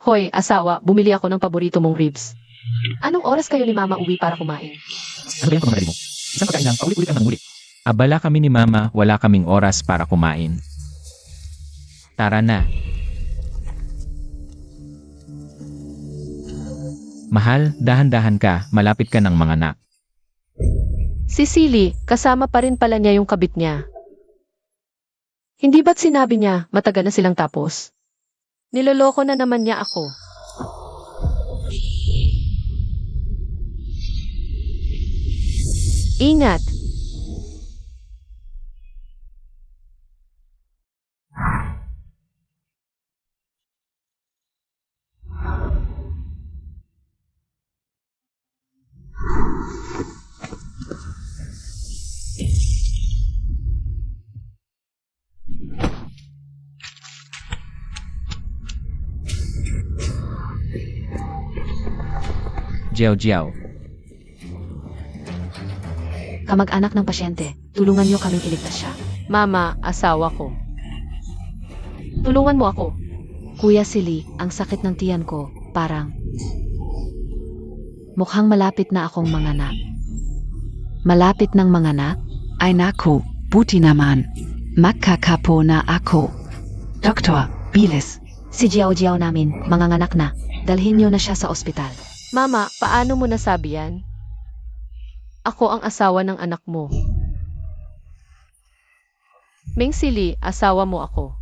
Hoy, asawa, bumili ako ng paborito mong ribs. Anong oras kayo ni Mama uwi para kumain? Ano ba yung pagmamadali mo? Isang pagkain lang, paulit-ulit kang nangungulit. Abala kami ni Mama, wala kaming oras para kumain. Tara na. Mahal, dahan-dahan ka, malapit ka ng mga anak. Si Silly, kasama pa rin pala niya yung kabit niya. Hindi ba't sinabi niya, matagal na silang tapos? Niloloko na naman niya ako. Ingat! Jiao. Kamag-anak ng pasyente, tulungan niyo kaming iligtas siya. Mama, asawa ko. Tulungan mo ako. Kuya Silly, ang sakit ng tiyan ko, parang... Mukhang malapit na akong manganak. Malapit ng manganak? Ay naku, buti naman. Magkakapo na ako. Doktor, bilis. Si Jiao namin, manganganak na. Dalhin niyo na siya sa ospital. Mama, paano mo nasabi yan? Ako ang asawa ng anak mo. Meng Silly, asawa mo ako.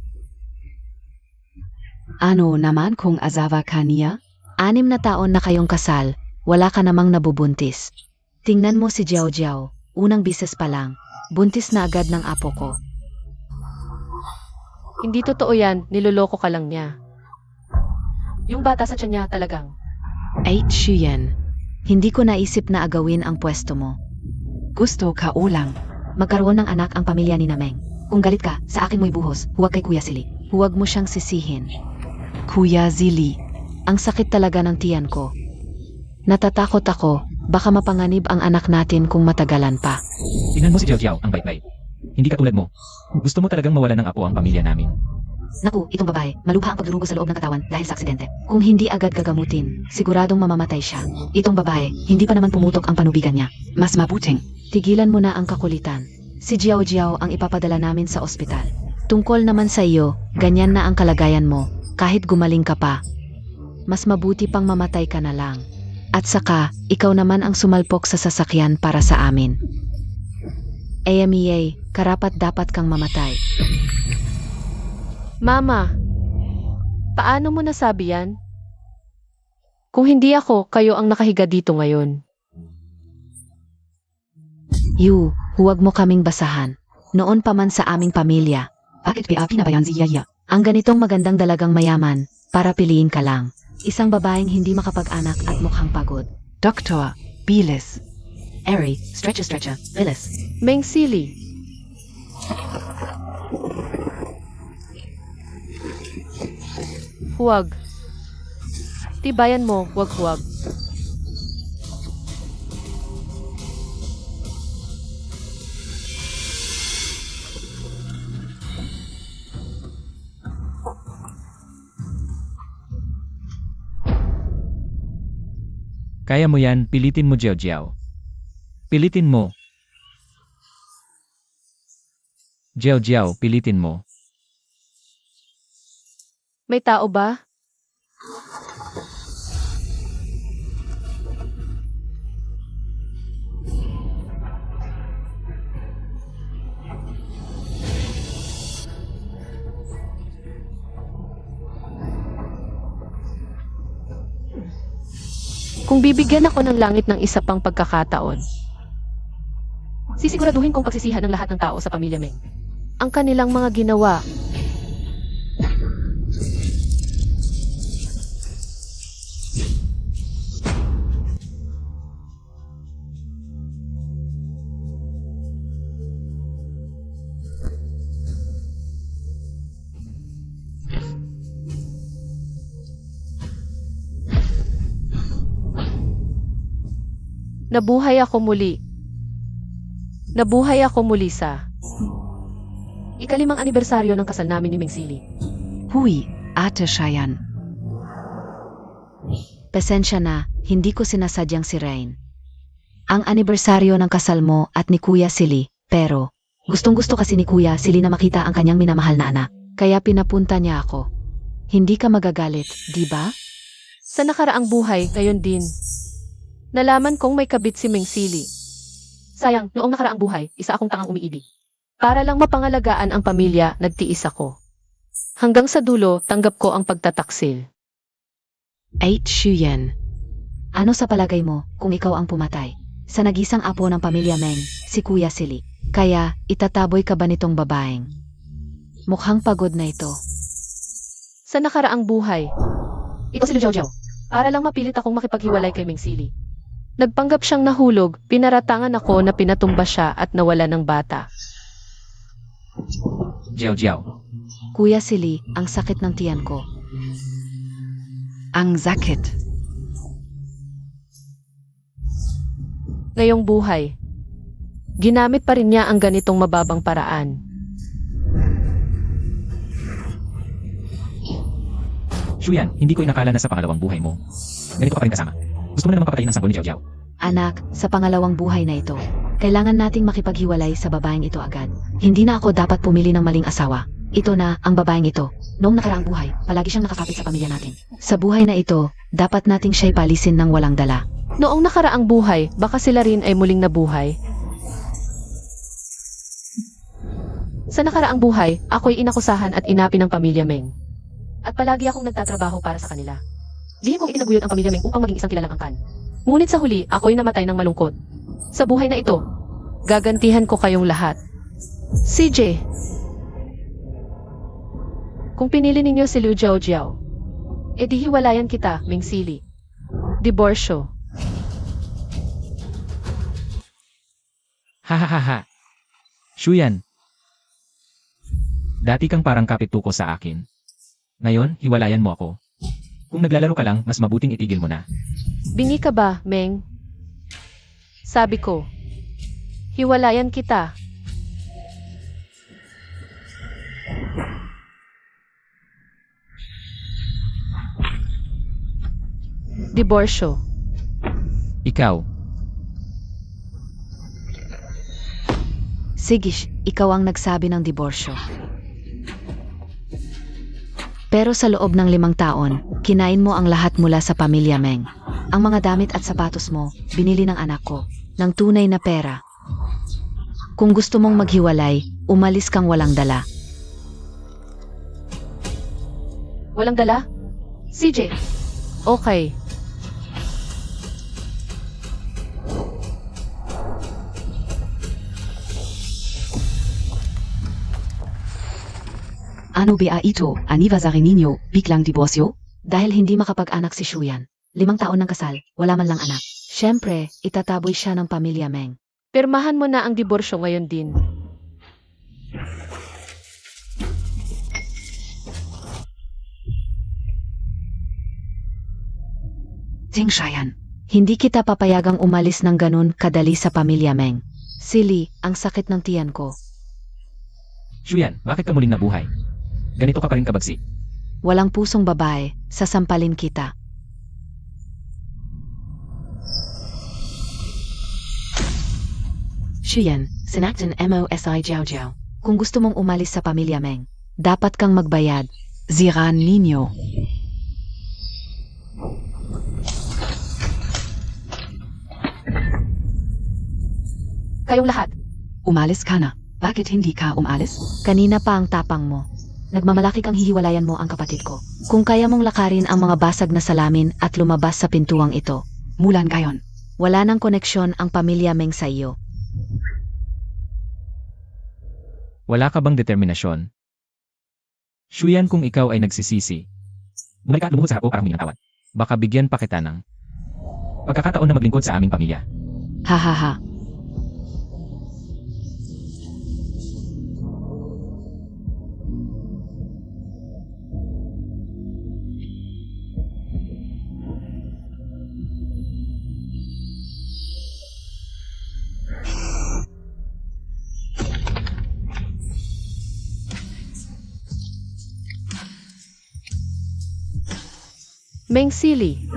Ano naman kung asawa ka niya? 6 na taon na kayong kasal, wala ka namang nabubuntis. Tingnan mo si Jiao, unang bises pa lang, buntis na agad ng apo ko. Hindi totoo yan, niloloko ka lang niya. Yung bata sa tiyan niya talagang. Yan. Hindi ko naisip na agawin ang pwesto mo. Gusto ka ulang. Magkaroon ng anak ang pamilya ni Nameng. Kung galit ka, sa akin mo'y buhos, huwag kay Kuya Silly. Huwag mo siyang sisihin. Kuya Zili. Ang sakit talaga ng tiyan ko. Natatakot ako, baka mapanganib ang anak natin kung matagalan pa. Tingnan mo si Jiao, ang bait-bait. Hindi katulad mo. Gusto mo talagang mawala ng apo ang pamilya namin. Naku, itong babae, malubha ang pagdurugo sa loob ng katawan dahil sa aksidente. Kung hindi agad gagamutin, siguradong mamamatay siya. Itong babae, hindi pa naman pumutok ang panubigan niya. Mas mabuting. Tigilan mo na ang kakulitan. Si Jiao ang ipapadala namin sa ospital. Tungkol naman sa iyo, ganyan na ang kalagayan mo, kahit gumaling ka pa. Mas mabuti pang mamatay ka na lang. At saka, ikaw naman ang sumalpok sa sasakyan para sa amin. AMEA, karapat dapat kang mamatay. Mama, paano mo nasabi yan? Kung hindi ako, kayo ang nakahiga dito ngayon. Huwag mo kaming basahan. Noon pa man sa aming pamilya. Bakit pinabayan si Yaya? Ang ganitong magandang dalagang mayaman, para piliin ka lang. Isang babaeng hindi makapag-anak at mukhang pagod. Doktor, bilis. Eri, stretcher, bilis. Meng Silly. Huwag. Tibayan mo, huwag. Kaya mo yan, pilitin mo Jiao. Pilitin mo. Jiao, pilitin mo. May tao ba? Kung bibigyan ako ng langit ng isa pang pagkakataon, sisiguraduhin kong pagsisihan ng lahat ng tao sa pamilya Meng. Ang kanilang mga ginawa. Nabuhay ako muli. Nabuhay ako muli sa ika-5 anibersaryo ng kasal namin ni Meng Silly. Hui, Ate Cheyenne. Pasensya na, hindi ko sinasadyang si Rain. Ang anibersaryo ng kasal mo at ni Kuya Silly, pero gustong-gusto kasi ni Kuya Silly na makita ang kanyang minamahal na anak. Kaya pinapunta niya ako. Hindi ka magagalit, di ba? Sa nakaraang buhay, ngayon din. Nalaman kong may kabit si Meng Sili. Sayang, noong nakaraang buhay, isa akong tangang umiibig. Para lang mapangalagaan ang pamilya, nagtiis ako. Hanggang sa dulo, tanggap ko ang pagtataksil. 8 Shuyan. Ano sa palagay mo kung ikaw ang pumatay? Sa nagisang apo ng pamilya Meng, si Kuya Silly. Kaya, itataboy ka ba nitong babaeng? Mukhang pagod na ito. Sa nakaraang buhay, ito si Liu Jiao. Para lang mapilit akong makipaghiwalay kay Meng Sili. Nagpanggap siyang nahulog, pinaratangan ako na pinatumba siya at nawala ng bata. Jiao Jiao. Kuya Silly, ang sakit ng tiyan ko. Ang sakit. Ngayong buhay, ginamit pa rin niya ang ganitong mababang paraan. Shuyan, hindi ko inakala na sa pangalawang buhay mo. Ganito ka pa rin kasama. Gusto mo na namang papatayin ang sanggol ni Jiao Jiao. Anak, sa pangalawang buhay na ito, kailangan nating makipaghiwalay sa babaeng ito agad. Hindi na ako dapat pumili ng maling asawa. Ito na ang babaeng ito. Noong nakaraang buhay, palagi siyang nakakapit sa pamilya natin. Sa buhay na ito, dapat nating siya'y palisin ng walang dala. Noong nakaraang buhay, baka sila rin ay muling nabuhay. Sa nakaraang buhay, ako'y inakusahan at inapi ng pamilya Meng. At palagi akong nagtatrabaho para sa kanila. Lihim kong itinaguyod ang pamilya Meng upang maging isang kilalang angkan. Ngunit sa huli, ako'y namatay ng malungkot. Sa buhay na ito, gagantihan ko kayong lahat. CJ, kung pinili ninyo si Liu Jiao Jiao, edi hiwalayan kita, Meng Sili. Diborsyo. Hahaha. Shuyan. Dati kang parang kapituko sa akin. Ngayon, hiwalayan mo ako. Kung naglalaro ka lang, mas mabuting itigil mo na. Bingi ka ba, Meng? Sabi ko, hiwalayan kita. Diborsyo. Ikaw. Sigish, ikaw ang nagsabi ng diborsyo. Pero sa loob ng 5 taon, kinain mo ang lahat mula sa pamilya Meng. Ang mga damit at sapatos mo, binili ng anak ko, ng tunay na pera. Kung gusto mong maghiwalay, umalis kang walang dala. Walang dala? CJ. Okay. Ano ba ito, anniversary ninyo, biglang diborsyo? Dahil hindi makapag-anak si Shuyan. 5 taon ng kasal, wala man lang anak. Siyempre, itataboy siya ng pamilya Meng. Pirmahan mo na ang diborsyo ngayon din. Ting Shayan. Hindi kita papayagang umalis ng ganun kadali sa pamilya Meng. Silly, ang sakit ng tiyan ko. Shuyan, bakit ka muling nabuhay? Ganito ka pa rin kabagsik. Walang pusong babae, sasampalin kita. Shuyan, sinaktan MOSI Jiao Jiao. Kung gusto mong umalis sa pamilya Meng, dapat kang magbayad. Ziran ninyo. Kayong lahat. Umalis ka na. Bakit hindi ka umalis? Kanina pa ang tapang mo. Nagmamalaki kang hihiwalayan mo ang kapatid ko. Kung kaya mong lakarin ang mga basag na salamin at lumabas sa pintuang ito, Mulan gayon. wala nang koneksyon ang pamilya Meng sa iyo. Wala ka bang determinasyon? Shuyan, kung ikaw ay nagsisisi, Bumalik ka at lumuhod sa hako para humingi ng tawad. baka bigyan pa kita ng Pagkakataon na maglingkod sa aming pamilya. Hahaha. Meng Sili,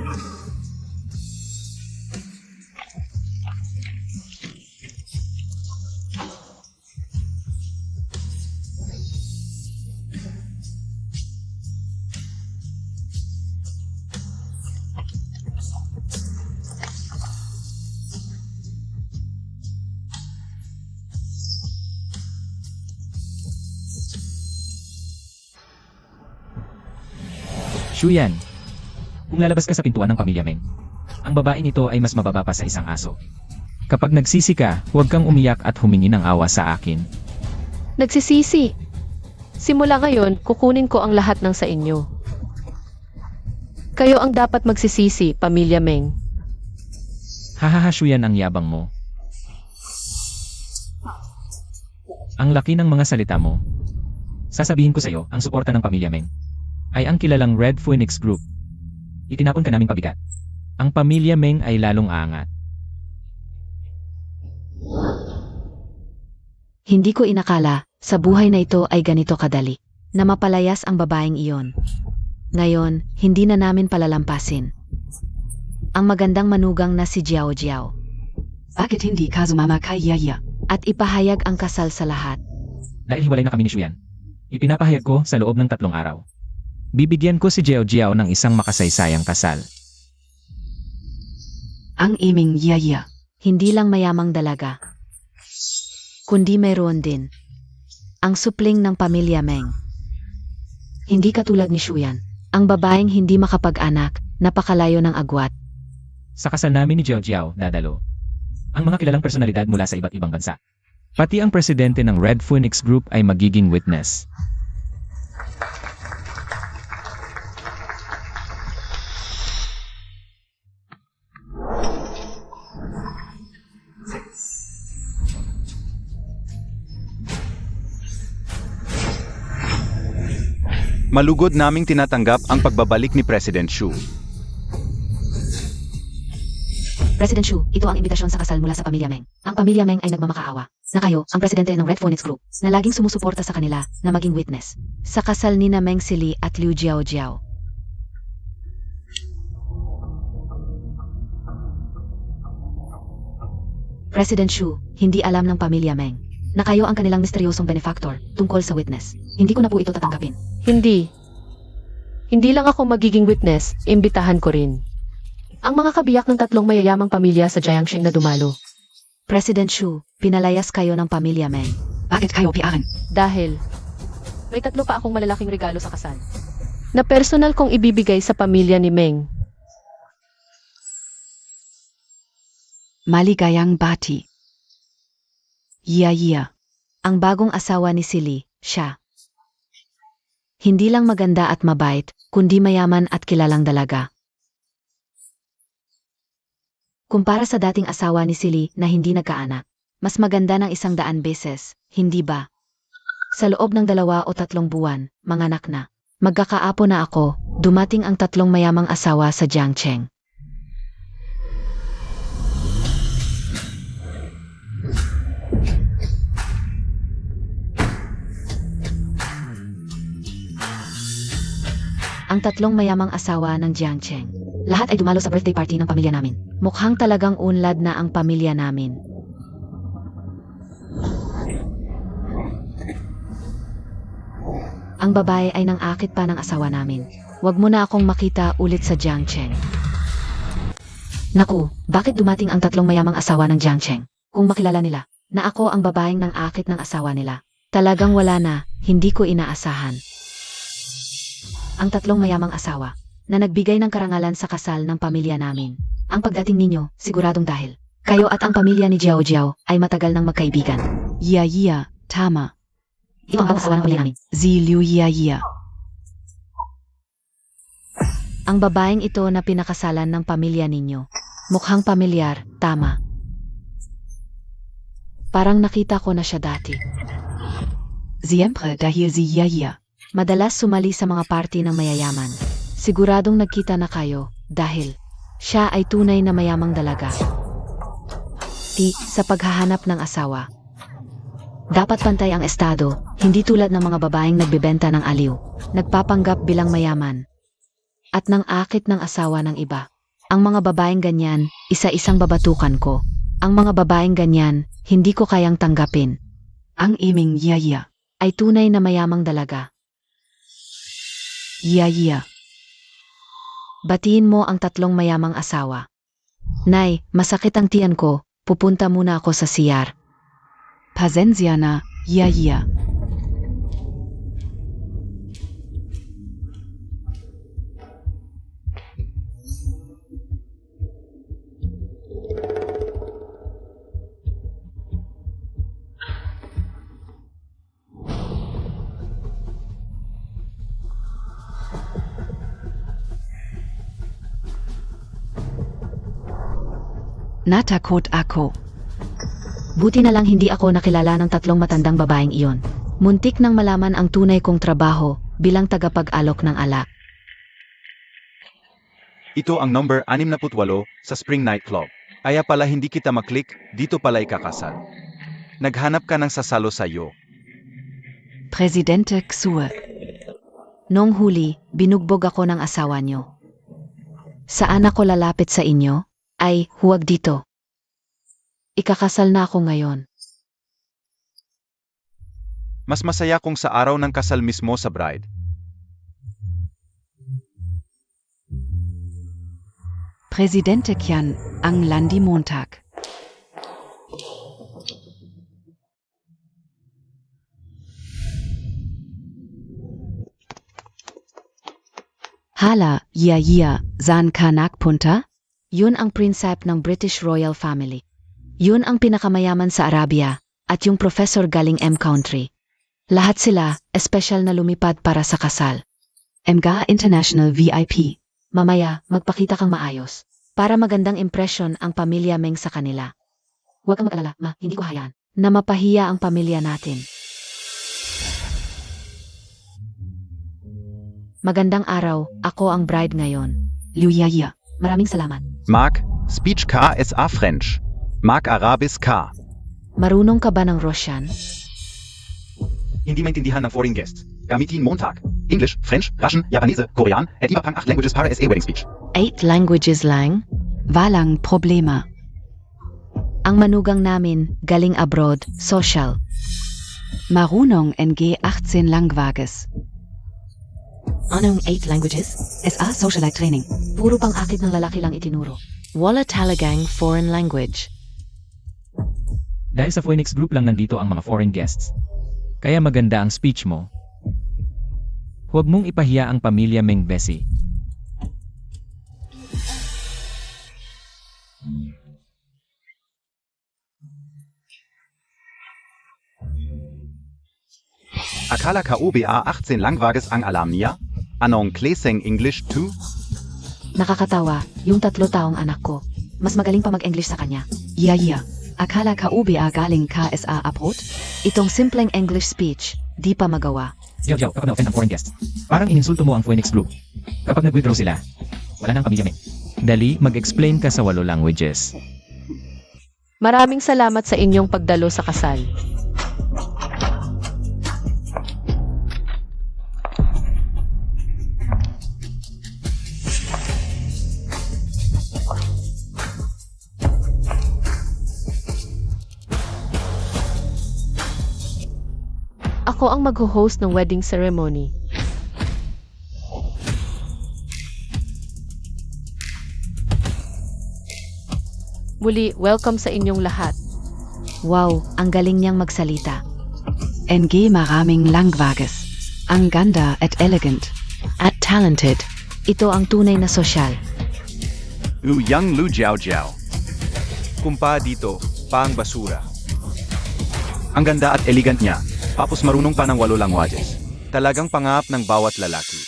Shuyan, kung lalabas ka sa pintuan ng pamilya Meng, ang babaeng ito ay mas mababa pa sa isang aso. Kapag nagsisi ka, huwag kang umiyak at humingi ng awa sa akin. Nagsisisi. Simula ngayon, kukunin ko ang lahat ng sa inyo. Kayo ang dapat magsisisi, Pamilya Meng. Hahaha Shuyan, ang yabang mo. Ang laki ng mga salita mo. Sasabihin ko sa iyo, ang suporta ng pamilya Meng ay ang kilalang Red Phoenix Group. Itinapon ka naming pabigat. Ang pamilya Meng ay lalong aangat. Hindi ko inakala, sa buhay na ito ay ganito kadali, na mapalayas ang babaeng iyon. Ngayon, hindi na namin palalampasin. Ang magandang manugang na si Jiao Jiao. Bakit hindi ka sumama kay Yaya? At ipahayag ang kasal sa lahat. Dahil hiwalay na kami ni Shuyan, ipinapahayag ko sa loob ng 3 araw. Bibigyan ko si Jiao Jiao ng isang makasaysayang kasal. Ang iming Yaya. Hindi lang mayamang dalaga, kundi mayroon din ang supling ng pamilya Meng. Hindi katulad ni Shuyan, ang babaeng hindi makapag-anak, napakalayo ng agwat. Sa kasal namin ni Jiao Jiao, dadalo ang mga kilalang personalidad mula sa iba't ibang bansa. Pati ang presidente ng Red Phoenix Group ay magiging witness. Malugod naming tinatanggap ang pagbabalik ni President Xu. President Xu, ito ang imbitasyon sa kasal mula sa pamilya Meng. Ang pamilya Meng ay nagmamakaawa na kayo, ang presidente ng Red Phoenix Group, na laging sumusuporta sa kanila na maging witness sa kasal ni na Meng Sili at Liu Jiao Jiao. President Xu, hindi alam ng pamilya Meng na kayo ang kanilang misteryosong benefactor tungkol sa witness. Hindi ko na po ito tatanggapin. Hindi. Hindi lang ako magiging witness, imbitahan ko rin ang mga kabiyak ng 3 mayayamang pamilya sa Jiangsheng na dumalo. President Xu, pinalayas kayo ng pamilya Meng. Bakit kayo piyakan? Dahil may 3 pa akong malalaking regalo sa kasal na personal kong ibibigay sa pamilya ni Meng. Maligayang bati. Yaya. Ang bagong asawa ni Sili, siya. Hindi lang maganda at mabait, kundi mayaman at kilalang dalaga. Kumpara sa dating asawa ni Sili na hindi nagkaanak, mas maganda ng 100 beses, hindi ba? Sa loob ng 2 o 3 buwan, manganak na. Magkakaapo na ako, dumating ang 3 mayamang asawa sa Jiangcheng. Ang 3 mayamang asawa ng Jiangcheng. Lahat ay dumalo sa birthday party ng pamilya namin. Mukhang talagang unlad na ang pamilya namin. Ang babae ay nang-akit pa ng asawa namin. Huwag mo na akong makita ulit sa Jiangcheng. Naku, bakit dumating ang 3 mayamang asawa ng Jiangcheng? Kung makilala nila na ako ang babaeng nang-akit ng asawa nila, talagang wala na, hindi ko inaasahan. Ang 3 mayamang asawa na nagbigay ng karangalan sa kasal ng pamilya namin. Ang pagdating ninyo, siguradong dahil kayo at ang pamilya ni Jiao Jiao ay matagal ng magkaibigan. Yaya, tama. Ito ang asawa ng pamilya namin. Ziliu Yaya. Ang babaeng ito na pinakasalan ng pamilya ninyo. Mukhang pamilyar, tama. Parang nakita ko na siya dati. Siempre dahil si Yaya. Madalas sumali sa mga party ng mayayaman. Siguradong nagkita na kayo dahil siya ay tunay na mayamang dalaga. Sa paghahanap ng asawa. Dapat pantay ang estado, hindi tulad ng mga babaeng nagbebenta ng aliw, nagpapanggap bilang mayaman, at nang akit ng asawa ng iba. Ang mga babaeng ganyan, isa-isang babatukan ko. Ang mga babaeng ganyan, hindi ko kayang tanggapin. Ang iming Yaya. Ay tunay na mayamang dalaga. Yaya. Batiin mo ang 3 mayamang asawa. Nay, masakit ang tiyan ko, pupunta muna ako sa CR. Pasensya na, Yaya. Natakot ako. Buti na lang hindi ako nakilala ng tatlong matandang babaeng iyon. Muntik nang malaman ang tunay kong trabaho bilang tagapag-alok ng alak. Ito ang number 68 sa Spring Nightclub. Kaya pala hindi kita maklik, dito pala ikakasal. Naghanap ka ng sasalo sa'yo. Presidente Xue. Noong huli, binugbog ako ng asawa niyo. Saan ako lalapit sa inyo? Ay, huwag dito. Ikakasal na ako ngayon. Mas masaya kung sa araw ng kasal mismo sa bride. Presidente Qian ang Landi Montag. Hala, saan ka nakpunta? Yun ang prinsip ng British Royal Family. Yun ang pinakamayaman sa Arabia at yung professor galing M-Country. Lahat sila, espesyal na lumipad para sa kasal. Mga International VIP. Mamaya, magpakita kang maayos. Para magandang impression ang pamilya Meng sa kanila. Huwag kang mag-alala, ma, hindi ko hayaan na mapahiya ang pamilya natin. Magandang araw, ako ang bride ngayon. Liuyaya. Maraming salamat. Mark, Speech KSA French. Mark Arabis K. Marunong ka ba ng Russian? Hindi maintindihan ng foreign guests. Gamitin Montag. English, French, Russian, Japanese, Korean, at iba pang 8 languages para sa wedding speech. 8 languages lang? Walang problema. Ang manugang namin, galing abroad, social. Marunong NG 18 langwages. Anong 8 languages? SA Socialite Training. Puro pang akit ng lalaki lang itinuro. Wala talagang foreign language. Dahil sa Phoenix Group lang nandito ang mga foreign guests. Kaya maganda ang speech mo. Huwag mong ipahiya ang pamilya Meng Bessie. Akala ka UBA 18 langwages ang alam niya? Anong klaseng English 2? Nakakatawa, yung 3 taong anak ko. Mas magaling pa mag-English sa kanya. Yaya. Akala ka UBA galing KSA abroad? Itong simpleng English speech, di pa magawa. Jiao, kapag na-offend ang foreign guests, parang ininsulto mo ang Phoenix Group. Kapag nag-withdraw sila, wala nang pamilya Meng. Dali, mag-explain ka sa 8 languages. Maraming salamat sa inyong pagdalo sa kasal. Ako ang mag-host ng wedding ceremony. Muli, welcome sa inyong lahat. Wow, ang galing niyang magsalita. NG maraming langwages. Ang ganda at elegant. At talented. Ito ang tunay na sosyal. Yang Lu Jiao Jiao. Kumpa dito, pang basura. Ang ganda at elegant niya. Tapos marunong pa ng 8 languages. Talagang pangap ng bawat lalaki.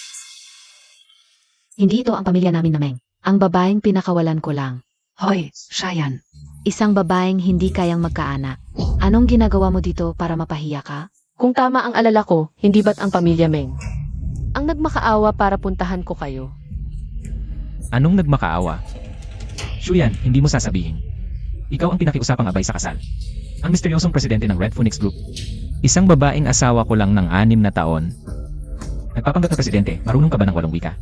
Hindi ito ang pamilya namin na Meng. Ang babaeng pinakawalan ko lang. Hoy, Cheyenne. Isang babaeng hindi kayang magkaanak. Anong ginagawa mo dito para mapahiya ka? Kung tama ang alala ko, hindi ba't ang pamilya Meng? Ang nagmakaawa para puntahan ko kayo. Anong nagmakaawa? Shuyan, hindi mo sasabihin. Ikaw ang pinakiusapang abay sa kasal. Ang misteryosong presidente ng Red Phoenix Group. Isang babaeng asawa ko lang ng 6 na taon. Nagpapanggap na presidente, marunong ka ba ng 8 wika?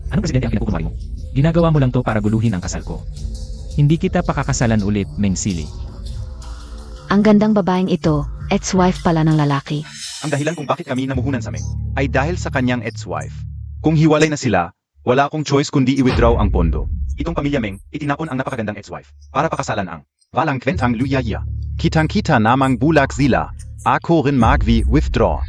Anong presidente ang pinakukumari mo? Ginagawa mo lang to para guluhin ang kasal ko. Hindi kita pakakasalan ulit, Meng Sili. Ang gandang babaeng ito, ex-wife pala ng lalaki. Ang dahilan kung bakit kami namuhunan sa Meng ay dahil sa kanyang ex-wife. Kung hiwalay na sila, wala akong choice kundi i-withdraw ang pondo. Itong pamilya Meng, itinapon ang napakagandang ex-wife para pakasalan ang walang kwentang luyaya. Kitang-kita namang bulak sila. Ako rin mag-withdraw.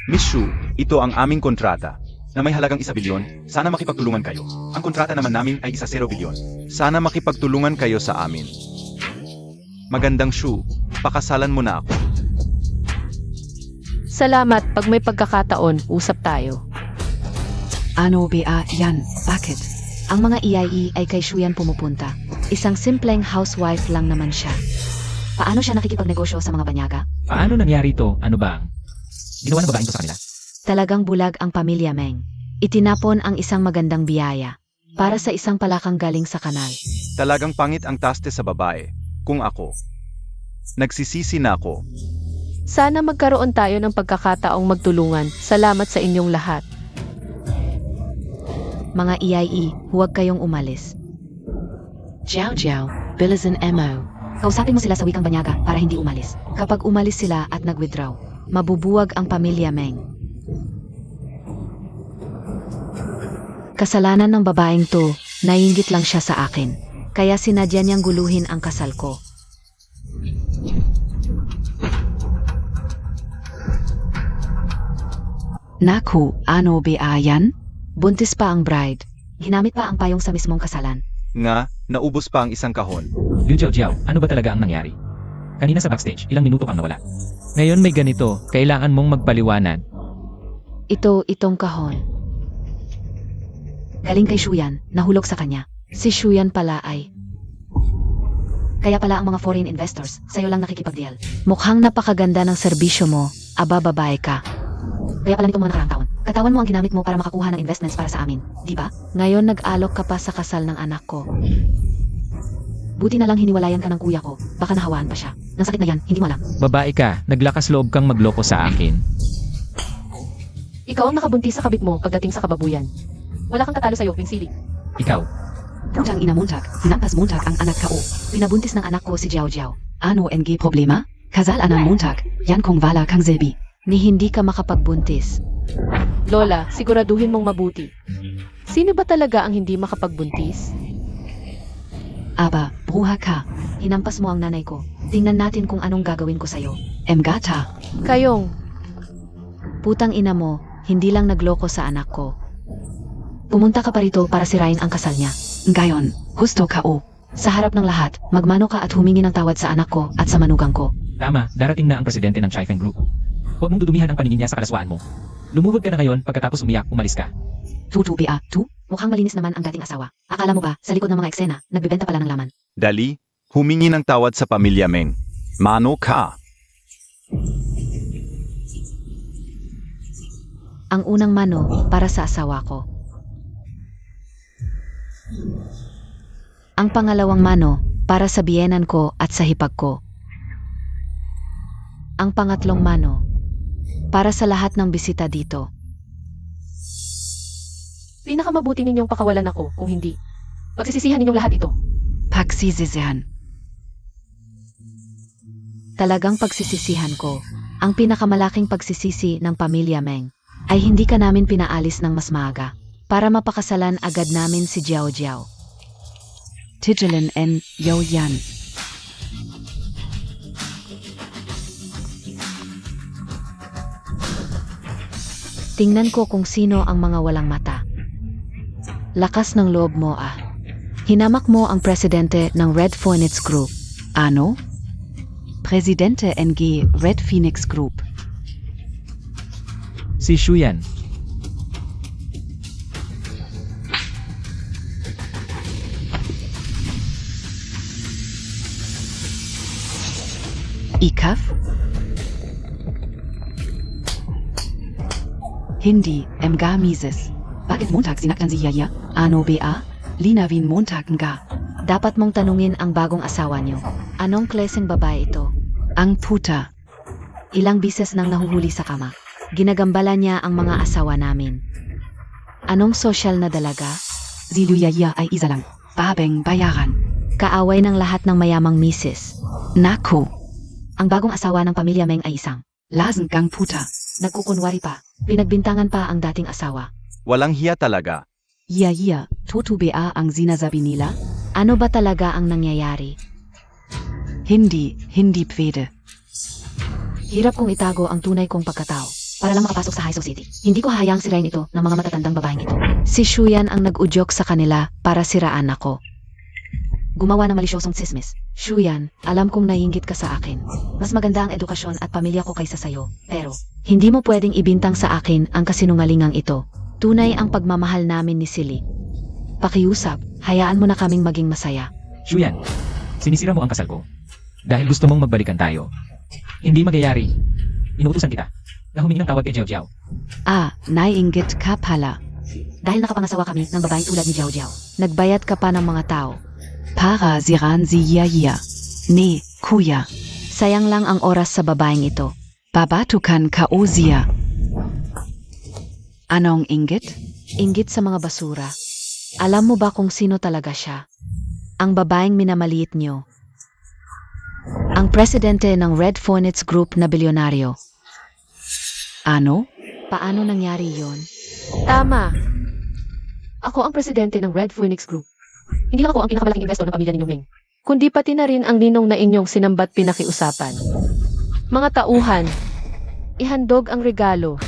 Miss Shu, ito ang aming kontrata na may halagang 1 bilyon. Sana makipagtulungan kayo. Ang kontrata naman namin ay 0 bilyon. Sana makipagtulungan kayo sa amin. Magandang Shu, pakasalan mo na ako. Salamat, pag may pagkakataon, usap tayo. Ano ba yan? Bakit? Ang mga EIE ay kay Shuyan pumupunta. Isang simpleng housewife lang naman siya. Paano siya nakikipagnegosyo sa mga banyaga? Paano nangyari ito? Ano ba ang ginawa ng babaeng ito sa kanila? Talagang bulag ang pamilya Meng. Itinapon ang isang magandang biyaya para sa isang palakang galing sa kanal. Talagang pangit ang taste sa babae. Kung ako, nagsisisi na ako. Sana magkaroon tayo ng pagkakataong magtulungan. Salamat sa inyong lahat. Mga EIE, huwag kayong umalis. Jiao Jiao, Bilisan Mo. Kausapin mo sila sa wikang banyaga para hindi umalis. Kapag umalis sila at nag-withdraw, mabubuwag ang pamilya Meng. Kasalanan ng babaeng to, naiinggit lang siya sa akin. Kaya sinadya niyang guluhin ang kasal ko. Naku, ano ba yan? Buntis pa ang bride. Ginamit pa ang payong sa mismong kasalan. Nga, naubos pa ang isang kahon. Liu Jiao, ano ba talaga ang nangyari? Kanina sa backstage, ilang minuto kang nawala. Ngayon may ganito, kailangan mong magpaliwanag. Itong kahon. Galing kay Shuyan, nahulog sa kanya. Si Shuyan pala ay... Kaya pala ang mga foreign investors, sa'yo lang nakikipag-deal. Mukhang napakaganda ng serbisyo mo, aba babae ka. Kaya pala nitong mga nakaraang taon. Katawan mo ang ginamit mo para makakuha ng investments para sa amin, di ba? Ngayon nag-alok ka pa sa kasal ng anak ko. Buti na lang hiniwalayan ka ng kuya ko, baka nahawaan pa siya. Nang sakit na yan, hindi mo alam. Babae ka, naglakas loob kang magloko sa akin. Ikaw ang nakabuntis sa kabit mo pagdating sa kababuyan. Wala kang tatalo sa'yo, Pingsili. Ikaw, Putang ina Montag, hinampas Montag ang anak ko. Pinabuntis ng anak ko si Jiao Jiao. Ano NG problema? Kasal anang Montag, yan kung wala kang silbi. Ni hindi ka makapagbuntis. Lola, siguraduhin mong mabuti. Sino ba talaga ang hindi makapagbuntis? Aba, bruha ka. Hinampas mo ang nanay ko. Tingnan natin kung anong gagawin ko sa'yo. Gata. Kayong, Putang ina mo, hindi lang nagloko sa anak ko. Pumunta ka pa rito para sirain ang kasal niya. Ngayon, gusto ka o. Sa harap ng lahat, magmano ka at humingi ng tawad sa anak ko at sa manugang ko. tama, darating na ang presidente ng Chaifeng Group. Huwag mong dudumihan ang paningin niya sa kalaswaan mo. Lumuhod ka na ngayon, pagkatapos umiyak, umalis ka. Tutu bia, tu? Mukhang malinis naman ang dating asawa. Akala mo ba, sa likod ng mga eksena, nagbibenta pala ng laman? Dali, humingi ng tawad sa pamilya Meng. Mano ka? Ang unang mano para sa asawa ko. Ang pangalawang mano para sa biyenan ko at sa hipag ko. Ang pangatlong mano para sa lahat ng bisita dito. pinakamabuti ninyong pakawalan ako kung hindi. Pagsisisihan ninyong lahat ito. Pagsisisihan. Talagang pagsisisihan ko. Ang pinakamalaking pagsisisi ng pamilya Meng ay hindi ka namin pinaalis ng mas maaga para mapakasalan agad namin si Jiao Jiao. Tigelin en Yo Yan. Tingnan ko kung sino ang mga walang mata. Lakas ng loob mo ah. Hinamak mo ang presidente ng Red Phoenix Group. Ano? Presidente NG Red Phoenix Group. Si Shuyan. Ikaf? Hindi, mga mises. Bakit Montag sinaktan si Yaya? Ano ba? Linawin Montag nga. Dapat mong tanungin ang bagong asawa niyo. Anong klaseng babae ito? Ang puta. Ilang bises nang nahuhuli sa kama. Ginagambala niya ang mga asawa namin. Anong sosyal na dalaga? Si Yaya ay isa lang. Babeng bayaran. Kaaway ng lahat ng mayamang misis. Nako. Ang bagong asawa ng pamilya Meng ay isang. Lasen kang puta. Nagkukunwari pa. Pinagbintangan pa ang dating asawa. Walang hiya talaga. Yaya, tutu ba ang sinasabi nila? Ano ba talaga ang nangyayari? Hindi pwede. Hirap kong itago ang tunay kong pagkatao para lang makapasok sa high society. Hindi ko hahayaang sirain ito ng mga matatandang babaeng ito. Si Shuyan ang nag-udyok sa kanila para siraan ako. Gumawa ng malisyosong tsismis. Shuyan, alam kong naiinggit ka sa akin. Mas maganda ang edukasyon at pamilya ko kaysa sayo. Pero, hindi mo pwedeng ibintang sa akin ang kasinungalingang ito. Tunay ang pagmamahal namin ni Silly. pakiusap, hayaan mo na kaming maging masaya. Shuyan, sinisira mo ang kasal ko. Dahil gusto mong magbalikan tayo. Hindi magyayari. Inuutusan kita na humingi ng tawad kay Jiao Jiao. Naiinggit ka pala. Dahil nakapangasawa kami ng babaeng tulad ni Jiao Jiao. Nagbayad ka pa ng mga tao. Para siran si Yaya. Ne, kuya. Sayang lang ang oras sa babaeng ito. Babatukan ka Ozia. Anong inggit? Inggit sa mga basura. Alam mo ba kung sino talaga siya? Ang babaeng minamaliit niyo. Ang presidente ng Red Phoenix Group na bilyonaryo. Ano? Paano nangyari yon? Tama. Ako ang presidente ng Red Phoenix Group. Hindi lang ako ang pinakamalaking investor ng pamilya ninyong Meng, kundi pati na rin ang ninong na inyong sinambat pinakiusapan. Mga tauhan, ihandog ang regalo.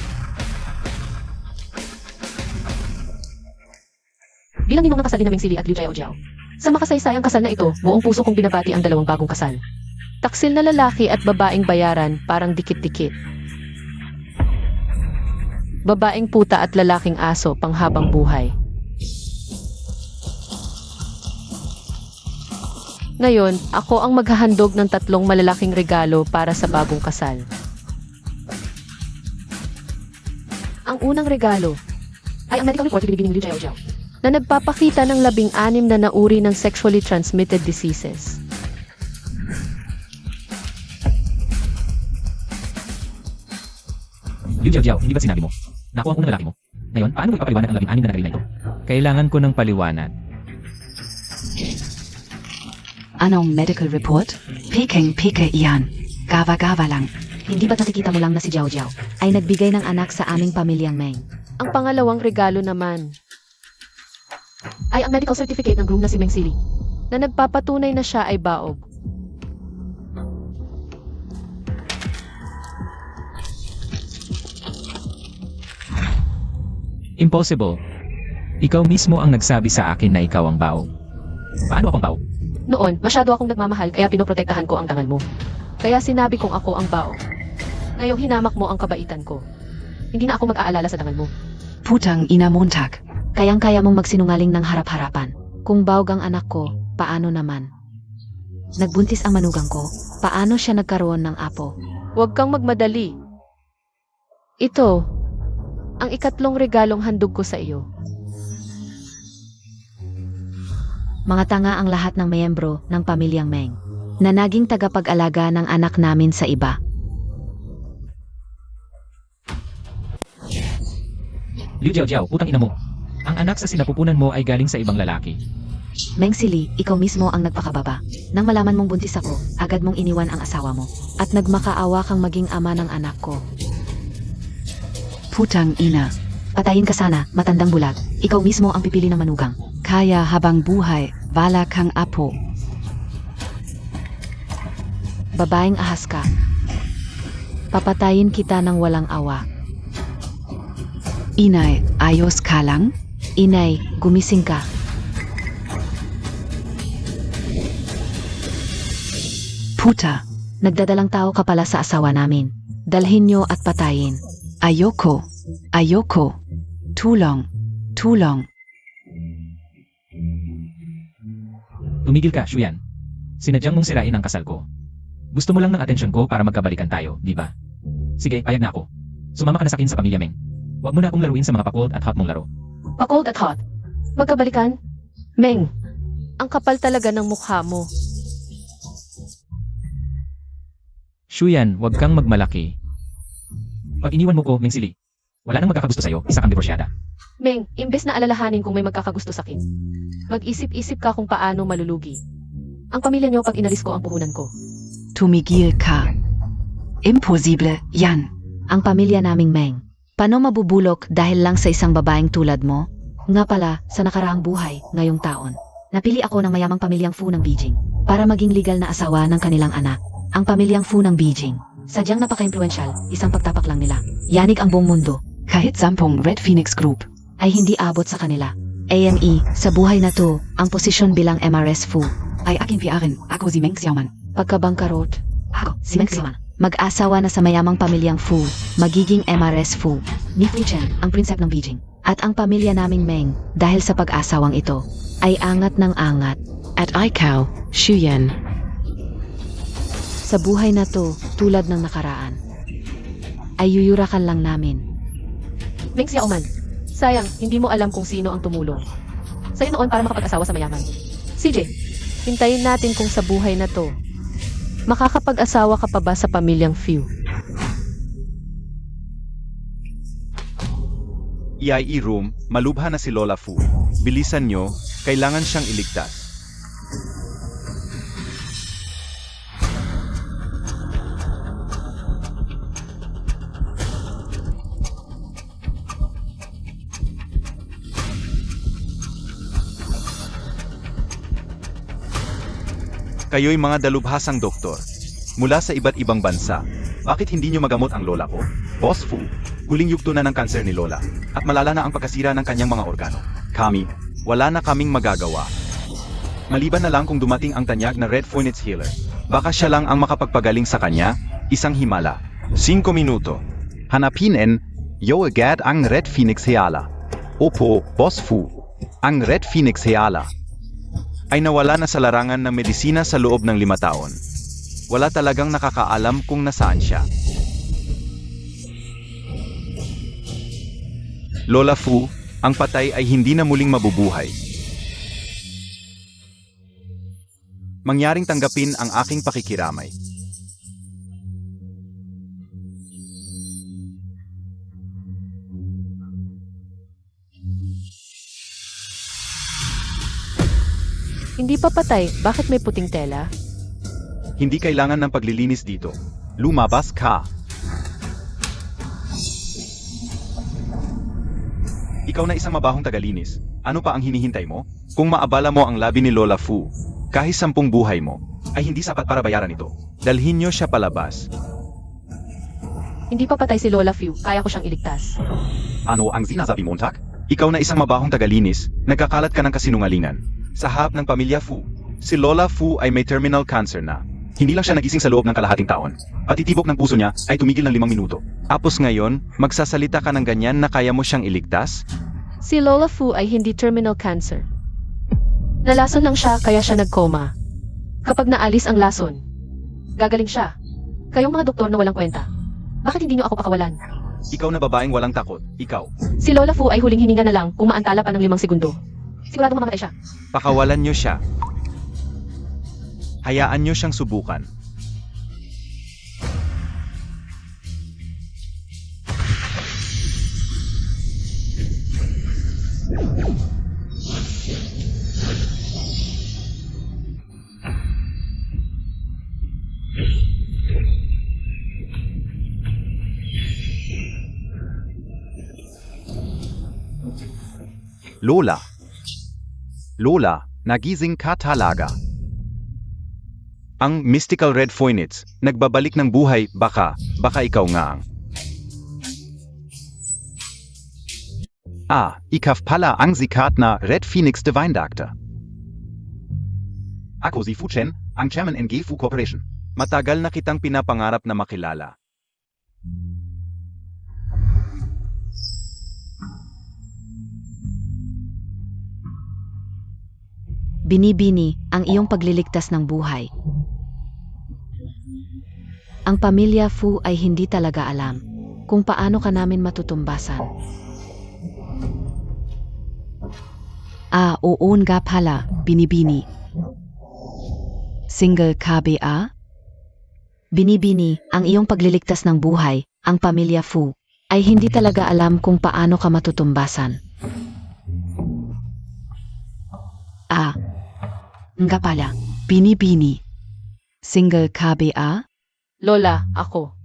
Bilang ninong ng kasal ni na Meng Sili at Liu Jiao Jiao, sa makasaysayang kasal na ito, buong puso kong binabati ang dalawang bagong kasal. Taksil na lalaki at babaeng bayaran parang dikit-dikit. Babaeng puta at lalaking aso panghabang buhay. Ngayon, ako ang maghahandog ng 3 malalaking regalo para sa bagong kasal. Ang unang regalo ay ang medical report na binibigay ni Liu Jiao Jiao na nagpapakita ng 16 na nauri ng sexually transmitted diseases. Liu Jiao Jiao, hindi ba sinabi mo? Na ako ang unang lalaki mo. Ngayon, paano mo ipapaliwanag ang 16 na nagaril na ito? Kailangan ko ng paliwanag. Anong medical report? Peking iyan. Gawa lang. Hindi ba't nakikita mo lang na si Jiao Jiao ay nagbigay ng anak sa aming pamilyang Meng? Ang pangalawang regalo naman ay ang medical certificate ng groom na si Meng Sili na nagpapatunay na siya ay baog. Impossible. Ikaw mismo ang nagsabi sa akin na ikaw ang baog. Paano akong baog? Noon, masyado akong nagmamahal kaya pinoprotektahan ko ang tangal mo. Kaya sinabi kong ako ang baog. Ngayong hinamak mo ang kabaitan ko. Hindi na ako mag-aalala sa tangal mo. Putang ina Montag. Kayang-kaya mong magsinungaling ng harap-harapan. Kung baog ang anak ko, paano naman? Nagbuntis ang manugang ko, paano siya nagkaroon ng apo? Huwag kang magmadali. Ito, ang ikatlong regalong handog ko sa iyo. Mga tanga ang lahat ng miyembro ng pamilyang Meng na naging tagapag-alaga ng anak namin sa iba. Liu Jiao Jiao, putang ina mo. Ang anak sa sinapupunan mo ay galing sa ibang lalaki. Meng Sili, ikaw mismo ang nagpakababa. Nang malaman mong buntis ako, agad mong iniwan ang asawa mo. At nagmakaawa kang maging ama ng anak ko. Putang ina. Patayin ka sana, matandang bulag. Ikaw mismo ang pipili ng manugang. Kaya habang buhay, bala kang apo. Babaeng ahas ka. Papatayin kita ng walang awa. Inay, ayos ka lang? Inay, gumising ka. Puta. Nagdadalang tao ka pala sa asawa namin. Dalhin nyo at patayin. Ayoko. Tulong. Tumigil ka, Shuyan. Sinadyang mong sirain ang kasal ko. Gusto mo lang ng atensyon ko para magkabalikan tayo, di ba? Sige, payag na ako. Sumama ka na sa akin sa pamilya Meng. Huwag mo na akong laruin sa mga pa-cold at hot mong laro. Pa-cold at hot. Magkabalikan? Meng, ang kapal talaga ng mukha mo. Shuyan, huwag kang magmalaki. Pag iniwan mo ko, Meng Sili, wala nang magkakagusto sa'yo, isa kang divorsyada. Meng, imbes na alalahanin kung may magkakagusto sa akin, mag-isip-isip ka kung paano malulugi. Ang pamilya niyo pag inalis ko ang puhunan ko. Tumigil ka. Imposible, yan. Ang pamilya naming Meng. Paano mabubulok dahil lang sa isang babaeng tulad mo? Nga pala, sa nakaraang buhay, ngayong taon, napili ako ng mayamang pamilyang Fu ng Beijing para maging legal na asawa ng kanilang anak. Ang pamilyang Fu ng Beijing. Sadyang napaka-influential, isang pagtapak lang nila. Yanig ang buong mundo. Kahit 10 Red Phoenix Group. Ay hindi abot sa kanila. AME, sa buhay na to, ang posisyon bilang MRS Fu. Ay akin piarin, ako si Meng Xiaoman. Pagkabangkarot, Ako, si Meng Xiaoman. Mag-asawa na sa mayamang pamilyang Fu, magiging MRS Fu. Ni Fu Chen, ang prinsep ng Beijing, At ang pamilya naming Meng, dahil sa pag-asawang ito, ay angat ng angat. At ikaw, Shuyan. Sa buhay na to, tulad ng nakaraan, ay yuyurakan lang namin. Meng Xiaoman, sayang, hindi mo alam kung sino ang tumulong sa'yo noon para makapag-asawa sa mayaman. CJ, hintayin natin kung sa buhay na to, makakapag-asawa ka pa ba sa pamilyang Few? EIE room, malubha na si Lola Fu. Bilisan nyo, kailangan siyang iligtas. Kayo'y mga dalubhasang doktor. Mula sa iba't ibang bansa. Bakit hindi nyo magamot ang lola ko? Boss Fu, huling yugto na ng kanser ni Lola. At malala na ang pagkasira ng kanyang mga organo. Kami, wala na kaming magagawa. Maliban na lang kung dumating ang tanyag na Red Phoenix Healer. Baka siya lang ang makapagpagaling sa kanya, isang himala. 5 minuto. Hanapin yo agad ang Red Phoenix Heala. Opo, Boss Fu. Ang Red Phoenix Heala ay nawala na sa larangan ng medisina sa loob ng 5 taon. Wala talagang nakakaalam kung nasaan siya. Lola Fu, ang patay ay hindi na muling mabubuhay. Mangyaring tanggapin ang aking pakikiramay. Hindi pa patay, bakit may puting tela? Hindi kailangan ng paglilinis dito. Lumabas ka. Ikaw na isang mabahong tagalinis. Ano pa ang hinihintay mo? Kung maabala mo ang labi ni Lola Fu, kahit 10 buhay mo, ay hindi sapat para bayaran ito. Dalhin niyo siya palabas. Hindi pa patay si Lola Few, kaya ko siyang iligtas. Ano ang sinasabi mo, Tak? Ikaw na isang mabahong tagalinis, nagkakalat ka ng kasinungalingan. Sa harap ng pamilya Fu, si Lola Fu ay may terminal cancer na. Hindi lang siya nagising sa loob ng kalahating taon. Patitibok ng puso niya ay tumigil ng 5 minuto. Tapos ngayon, magsasalita ka ng ganyan na kaya mo siyang iligtas? Si Lola Fu ay hindi terminal cancer. Nalason lang siya kaya siya nagkoma. Kapag naalis ang lason, gagaling siya. Kayong mga doktor na walang kwenta, bakit hindi niyo ako pakawalan? Ikaw na babaeng walang takot, ikaw. Si Lola Fu ay huling hininga na lang kung maantala pa ng 5 segundo. Sigurado mamatay siya. Pakawalan niyo siya. Hayaan niyo siyang subukan. Lola. Lola, nagising ka talaga. Ang mystical Red Phoenix, nagbabalik ng buhay, baka ikaw nga ang... ikaw pala ang sikat na Red Phoenix Divine Doctor. Ako si Fu Chen, ang Chairman ng Fu Corporation. Matagal na kitang pinapangarap na makilala. Binibini ang iyong pagliligtas ng buhay. Ang pamilya Fu ay hindi talaga alam kung paano ka namin matutumbasan. Oo nga pala, Binibini. Single KBA? Binibini ang iyong pagliligtas ng buhay, ang pamilya Fu ay hindi talaga alam kung paano ka matutumbasan. Nga pala, Binibini. Single KBA? Lola, ako.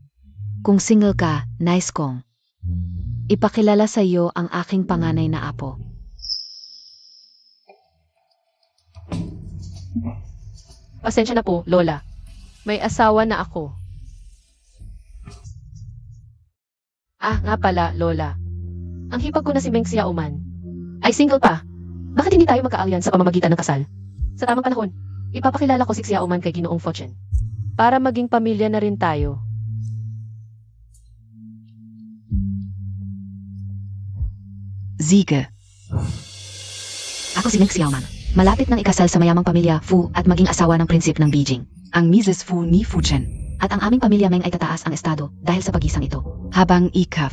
Kung single ka, nice kong. Ipakilala sa iyo ang aking panganay na apo. Pasensya na po, Lola. May asawa na ako. Nga pala, Lola. Ang hipag ko na si Meng Xiaoman ay single pa. Bakit hindi tayo magka-alyan sa pamamagitan ng kasal? Sa tamang panahon, ipapakilala ko si Xiaoman kay Ginoong Fortune. Para maging pamilya na rin tayo. Siege. Ako si Meng Xiaoman. Malapit nang ikasal sa mayamang pamilya Fu at maging asawa ng prinsip ng Beijing. Ang Mrs. Fu ni Fuchen. At ang aming pamilya Meng ay tataas ang estado dahil sa pagisang ito. Habang ikaf.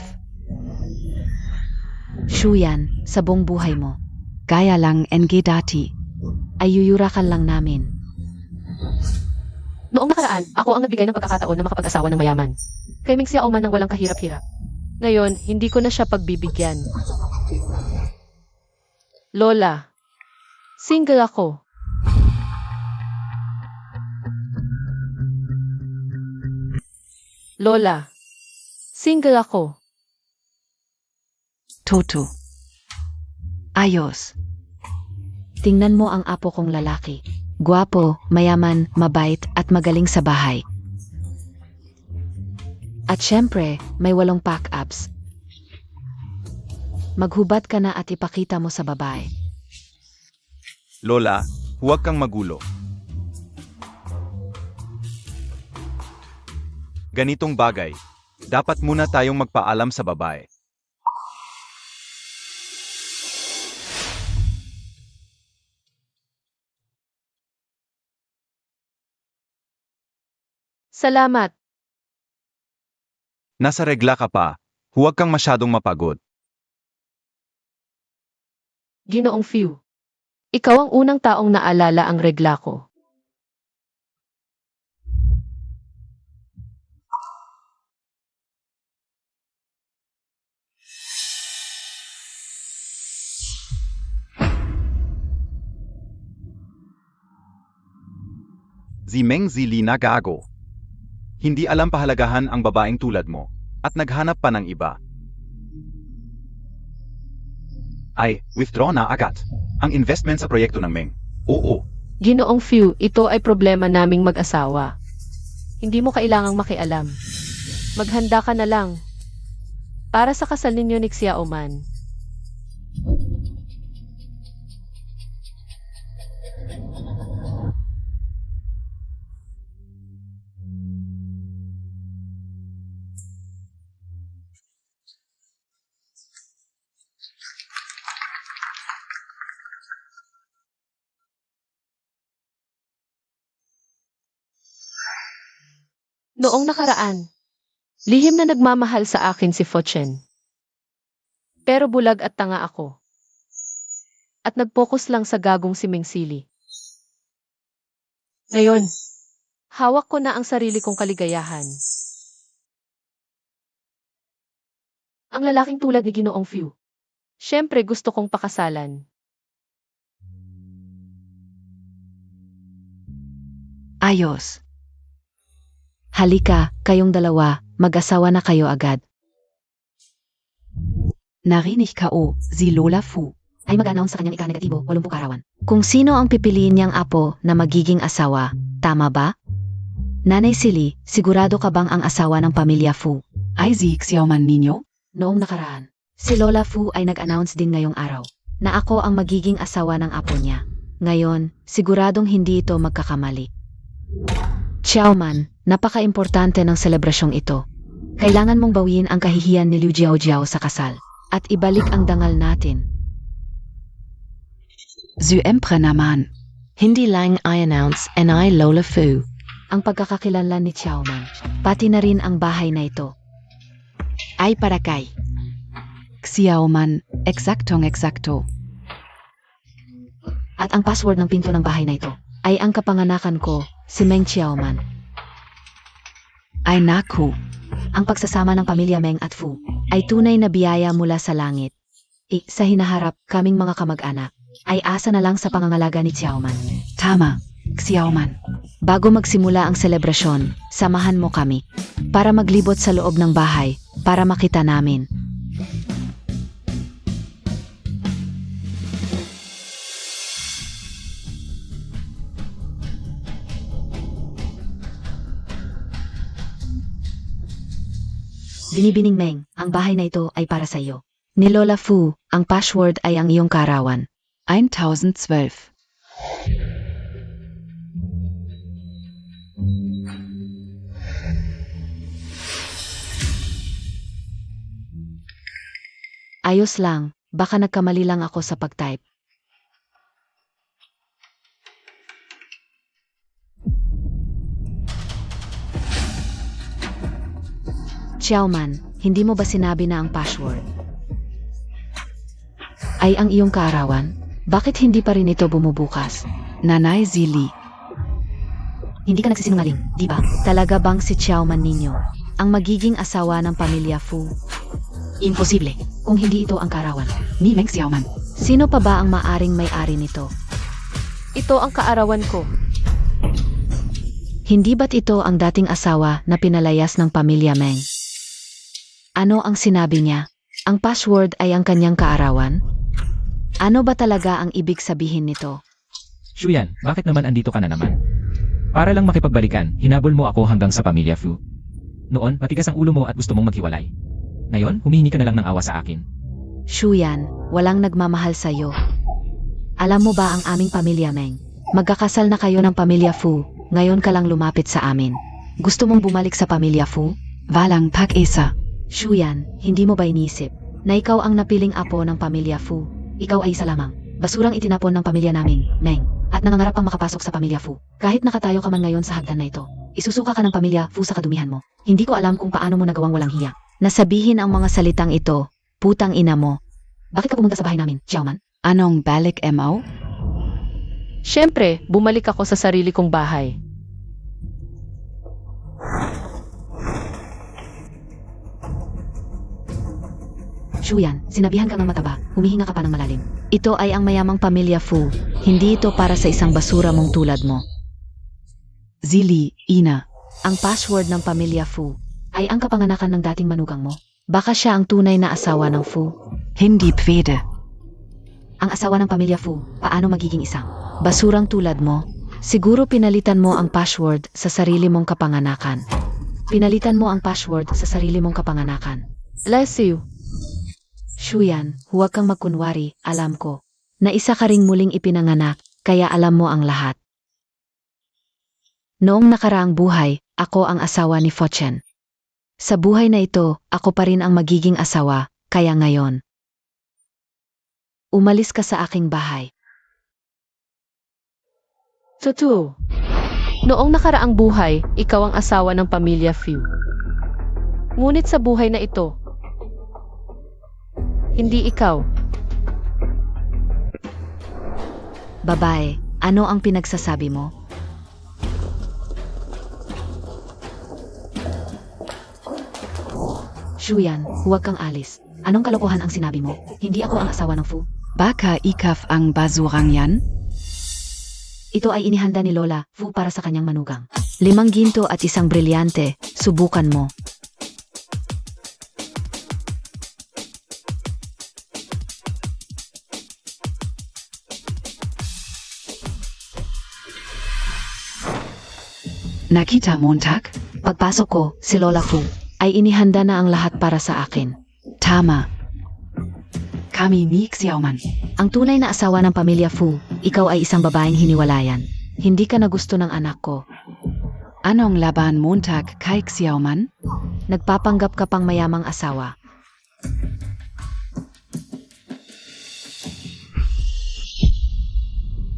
Shuyan, sa buong buhay mo, Gaya lang NG dati. ay yuyurakan lang namin. Noong nakaraan, ako ang nagbigay ng pagkakataon na makapag-asawa ng mayaman. Kay Ming Xiaoman ng walang kahirap-hirap. Ngayon, hindi ko na siya pagbibigyan. Lola, single ako. Lola, single ako. Toto. Ayos. Tingnan mo ang apo kong lalaki. Guwapo, mayaman, mabait at magaling sa bahay. At syempre, may 8 pack-ups. Maghubad ka na at ipakita mo sa babae. Lola, huwag kang magulo. Ganitong bagay, dapat muna tayong magpaalam sa babae. Salamat. Nasa regla ka pa, huwag kang masyadong mapagod. Ginoong Few. Ikaw ang unang taong naalala ang regla ko. Si Meng Zili na gago. Hindi alam pahalagahan ang babaeng tulad mo, at naghanap pa ng iba. Ay, withdraw na agad. Ang investment sa proyekto ng Meng. Oo. Ginoong Few, ito ay problema naming mag-asawa. Hindi mo kailangang makialam. Maghanda ka na lang. Para sa kasal ninyo ni Xiaoman. Noong nakaraan, lihim na nagmamahal sa akin si Fuchen. Pero bulag at tanga ako. At nag-focus lang sa gagong si Meng Sili. Ngayon, hawak ko na ang sarili kong kaligayahan. Ang lalaking tulad ni Ginoong Few. Siyempre gusto kong pakasalan. Ayos. Halika, kayong dalawa, mag-asawa na kayo agad. Narinig ka o, si Lola Fu. Ay mag-announce sa kanyang ika-negatibo, 80 karawan. Kung sino ang pipiliin niyang apo na magiging asawa, tama ba? Nanay Sili, sigurado ka bang ang asawa ng pamilya Fu? Ay si Xiaoman ninyo? Noong nakaraan, si Lola Fu ay nag-announce din ngayong araw na ako ang magiging asawa ng apo niya. Ngayon, siguradong hindi ito magkakamali. Xiaoman, napaka-importante ng selebrasyong ito. Kailangan mong bawiin ang kahihiyan ni Liu Jiaojiao sa kasal at ibalik ang dangal natin. Syempre naman. Hindi lang I-announce and I Lola Fu ang pagkakakilanlan ni Xiaoman, pati na rin ang bahay na ito. Ay para kay Xiaoman, eksaktong-eksakto. At ang password ng pinto ng bahay na ito ay ang kapanganakan ko, si Meng Xiaoman. Ay naku. Ang pagsasama ng pamilya Meng at Fu ay tunay na biyaya mula sa langit. Sa hinaharap kaming mga kamag-anak ay asa na lang sa pangangalaga ni Xiaoman. Tama, Xiaoman. Bago magsimula ang selebrasyon, samahan mo kami para maglibot sa loob ng bahay para makita namin. Binibining Meng, ang bahay na ito ay para sa iyo. Ni Lola Fu, ang password ay ang iyong karawan. 1012. Ayos lang, Baka nagkamali lang ako sa pag-type. Xiaoman, hindi mo ba sinabi na ang password ay ang iyong kaarawan? Bakit hindi pa rin ito bumubukas? Nanay Zili. Hindi ka nagsisinungaling, di ba? Talaga bang si Xiaoman ninyo ang magiging asawa ng pamilya Fu? Imposible, kung hindi ito ang kaarawan. Ni Meng Xiaoman. Sino pa ba ang maaring may-ari nito? Ito ang kaarawan ko. Hindi ba't ito ang dating asawa na pinalayas ng pamilya Meng? Ano ang sinabi niya? Ang password ay ang kanyang kaarawan? Ano ba talaga ang ibig sabihin nito? Shuyan, bakit naman andito ka na naman? Para lang makipagbalikan, hinabol mo ako hanggang sa pamilya Fu. Noon, matigas ang ulo mo at gusto mong maghiwalay. Ngayon, humihingi ka na lang ng awa sa akin. Shuyan, walang nagmamahal sa'yo. Alam mo ba ang aming pamilya Meng? Magkakasal na kayo ng pamilya Fu, ngayon ka lang lumapit sa amin. Gusto mong bumalik sa pamilya Fu? Walang pag-isa. Shuyan, hindi mo ba inisip na ikaw ang napiling apo ng pamilya Fu? Ikaw ay isa lamang. Basurang itinapon ng pamilya namin, Meng, at nangangarap pang makapasok sa pamilya Fu. Kahit nakatayo ka man ngayon sa hagdan na ito, isusuka ka ng pamilya Fu sa kadumihan mo. Hindi ko alam kung paano mo nagawang walang hiya. Nasabihin ang mga salitang ito, putang ina mo. Bakit ka pumunta sa bahay namin, Xiaoman? Anong balik mo? Siyempre, bumalik ako sa sarili kong bahay. Shuyan, sinabihan ka ng mataba, humihinga ka pa ng malalim. Ito ay ang mayamang pamilya Fu, hindi ito para sa isang basura mong tulad mo. Zili, Ina. Ang password ng pamilya Fu ay ang kapanganakan ng dating manugang mo. Baka siya ang tunay na asawa ng Fu. Hindi pwede. Ang asawa ng pamilya Fu, paano magiging isang basurang tulad mo? Siguro pinalitan mo ang password sa sarili mong kapanganakan. Pinalitan mo ang password sa sarili mong kapanganakan. Bless you. Shuyan, huwag kang magkunwari, alam ko na isa ka ring muling ipinanganak, kaya alam mo ang lahat. Noong nakaraang buhay, ako ang asawa ni Fochen. Sa buhay na ito, ako pa rin ang magiging asawa, kaya ngayon. Umalis ka sa aking bahay. Totoo. Noong nakaraang buhay, ikaw ang asawa ng pamilya Fu. Ngunit sa buhay na ito, hindi ikaw. Babae, ano ang pinagsasabi mo? Shuyan, huwag kang alis. Anong kalokohan ang sinabi mo? Hindi ako ang asawa ng Fu. Baka ikaf ang basurang yan? Ito ay inihanda ni Lola Fu para sa kanyang manugang. 5 ginto at isang brilyante, subukan mo. Nakita Montag? Pagpasok ko, si Lola Fu ay inihanda na ang lahat para sa akin. Tama. Kami ni Xiaoman. Ang tunay na asawa ng pamilya Fu, ikaw ay isang babaeng hiniwalayan. Hindi ka na gusto ng anak ko. Anong laban Montag kay Xiaoman? Nagpapanggap ka pang mayamang asawa.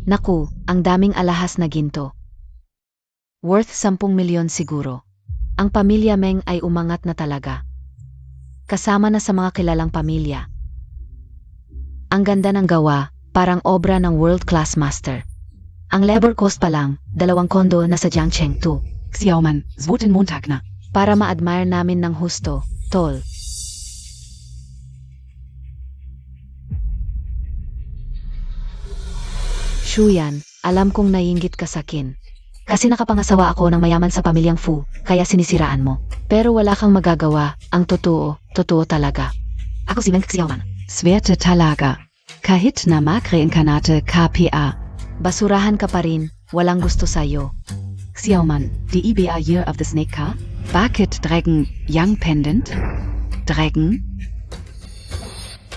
Naku, ang daming alahas na ginto. Worth 10 milyon siguro. Ang pamilya Meng ay umangat na talaga. Kasama na sa mga kilalang pamilya. Ang ganda ng gawa, parang obra ng world-class master. Ang labor cost pa lang, 2 kondo na sa Jiangcheng 2. Xiaoman, zwoten Montag na. Para ma-admire namin ng husto, tol. Shuyan, alam kong naiinggit ka sa akin. Kasi nakapangasawa ako ng mayaman sa pamilyang Fu, kaya sinisiraan mo. Pero wala kang magagawa, ang totoo, totoo talaga. Ako si Meng Xiaoman. Swerte talaga. Kahit na mag-reinkarnate KPA. Basurahan ka pa rin, walang gusto sa'yo. Xiaoman, die IBA Year of the Snake Car? Bucket Dragon Young Pendant? Dragon?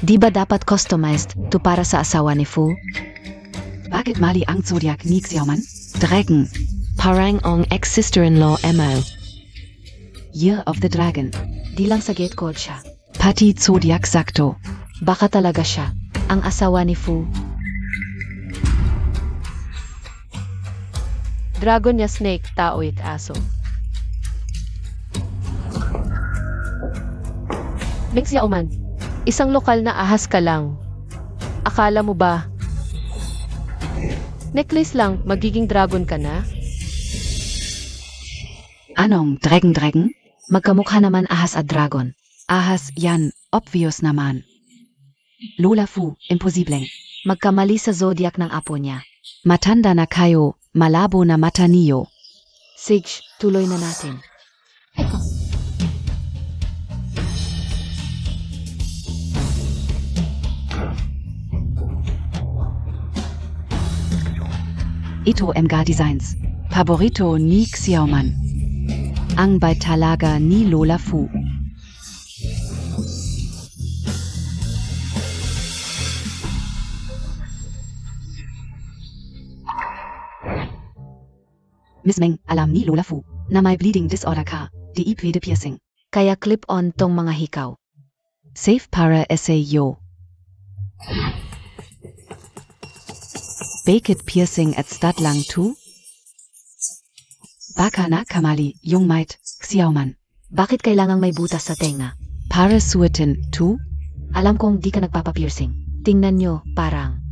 Di ba dapat customized to para sa asawa ni Fu? Bucket Mali ang Zodiac ni Xiaoman? Dragon. Parang ang ex-sister-in-law Emma. Year of the Dragon. Di lang sa gate code siya. Pati Zodiac Sakto. Baka talaga siya ang asawa ni Fu. Dragon niya snake, tao it aso. Meng Xiaoman, isang lokal na ahas ka lang. Akala mo ba? Necklace lang, magiging dragon ka na? Anong Dragon? Magkamukha naman ahas at dragon. Ahas yan, obvious naman. Lola Fu, imposible. Magkamali sa zodiac ng apo niya. Matanda na kayo, malabo na mata niyo. Sage, tuloy na natin. Ito mga designs. Paborito ni Xiaoman. Ang bay talaga ni Lola Fu. Miss Meng, alam ni Lola Fu na may bleeding disorder ka, di pwede piercing. Kaya clip-on tong mga hikaw. Safe para SAO. Bakit piercing at stat lang tu? Baka na kamali yung might, Xiaoman. Bakit kailangang may butas sa tenga? Para suotin tu? Alam kong di ka nagpapapiercing. Tingnan nyo, parang.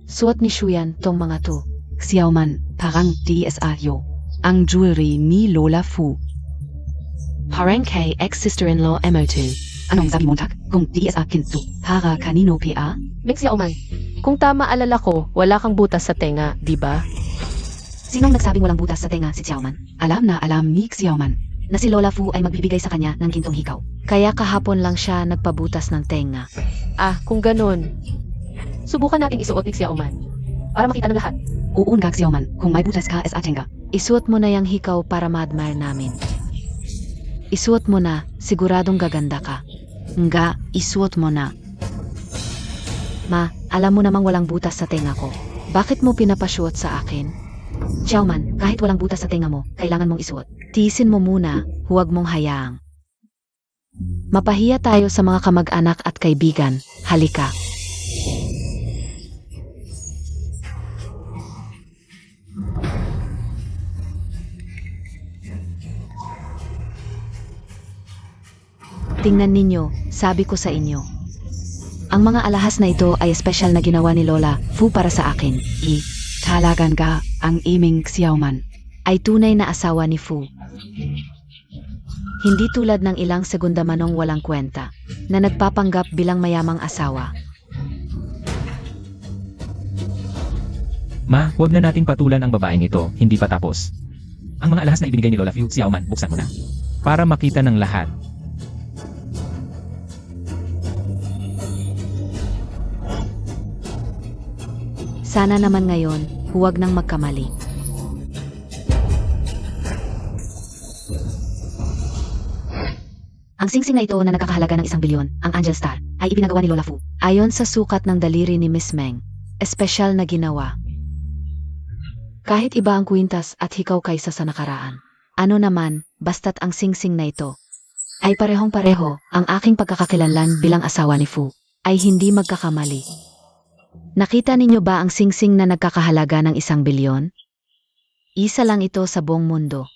Suot ni Shuyan tong mga to. Xiaoman, parang DSA yo. Ang jewelry ni Lola Fu. Parang kay ex-sister-in-law MO2. Anong sabi mo tak? Kung DSA kinto, para kanino PA? Meng Xiaoman, kung tama alala ko, wala kang butas sa tenga, di ba? Sinong nagsabing walang butas sa tenga si Xiaoman? Alam na alam ni Xiaoman. Na si Lola Fu ay magbibigay sa kanya ng gintong hikaw. Kaya kahapon lang siya nagpabutas ng tenga. Ah, kung ganun. Subukan natin isuot ni Xiaoman. Para makita ng lahat. Oo nga Xiaoman, kung may butas ka sa atenga. Isuot mo na yung hikaw para ma-admire namin. Isuot mo na, siguradong gaganda ka. Nga, isuot mo na. Ma, alam mo namang walang butas sa tenga ko. Bakit mo pinapasuot sa akin? Xiaoman, kahit walang butas sa tenga mo, kailangan mong isuot. Tiisin mo muna, huwag mong hayaang. Mapahiya tayo sa mga kamag-anak at kaibigan. Halika. Tingnan ninyo, sabi ko sa inyo. Ang mga alahas na ito ay espesyal na ginawa ni Lola Fu para sa akin. Talagan ka ang iming Xiaoman. Ay tunay na asawa ni Fu. Hindi tulad ng ilang segunda manong walang kwenta na nagpapanggap bilang mayamang asawa. Ma, huwag na nating patulan ang babaeng ito, hindi pa tapos. Ang mga alahas na ibinigay ni Lola Fu, Xiaoman, buksan mo na. Para makita ng lahat. Sana naman ngayon, huwag nang magkamali. Ang singsing na ito na nagkakahalaga ng 1 bilyon, ang Angel Star, ay ipinagawa ni Lola Fu. Ayon sa sukat ng daliri ni Miss Meng, espesyal na ginawa. Kahit iba ang kwintas at hikaw kaysa sa nakaraan. Ano naman, basta't ang singsing na ito ay parehong-pareho, ang aking pagkakakilanlan bilang asawa ni Fu ay hindi magkakamali. Nakita ninyo ba ang singsing na nagkakahalaga ng 1 bilyon? Isa lang ito sa buong mundo.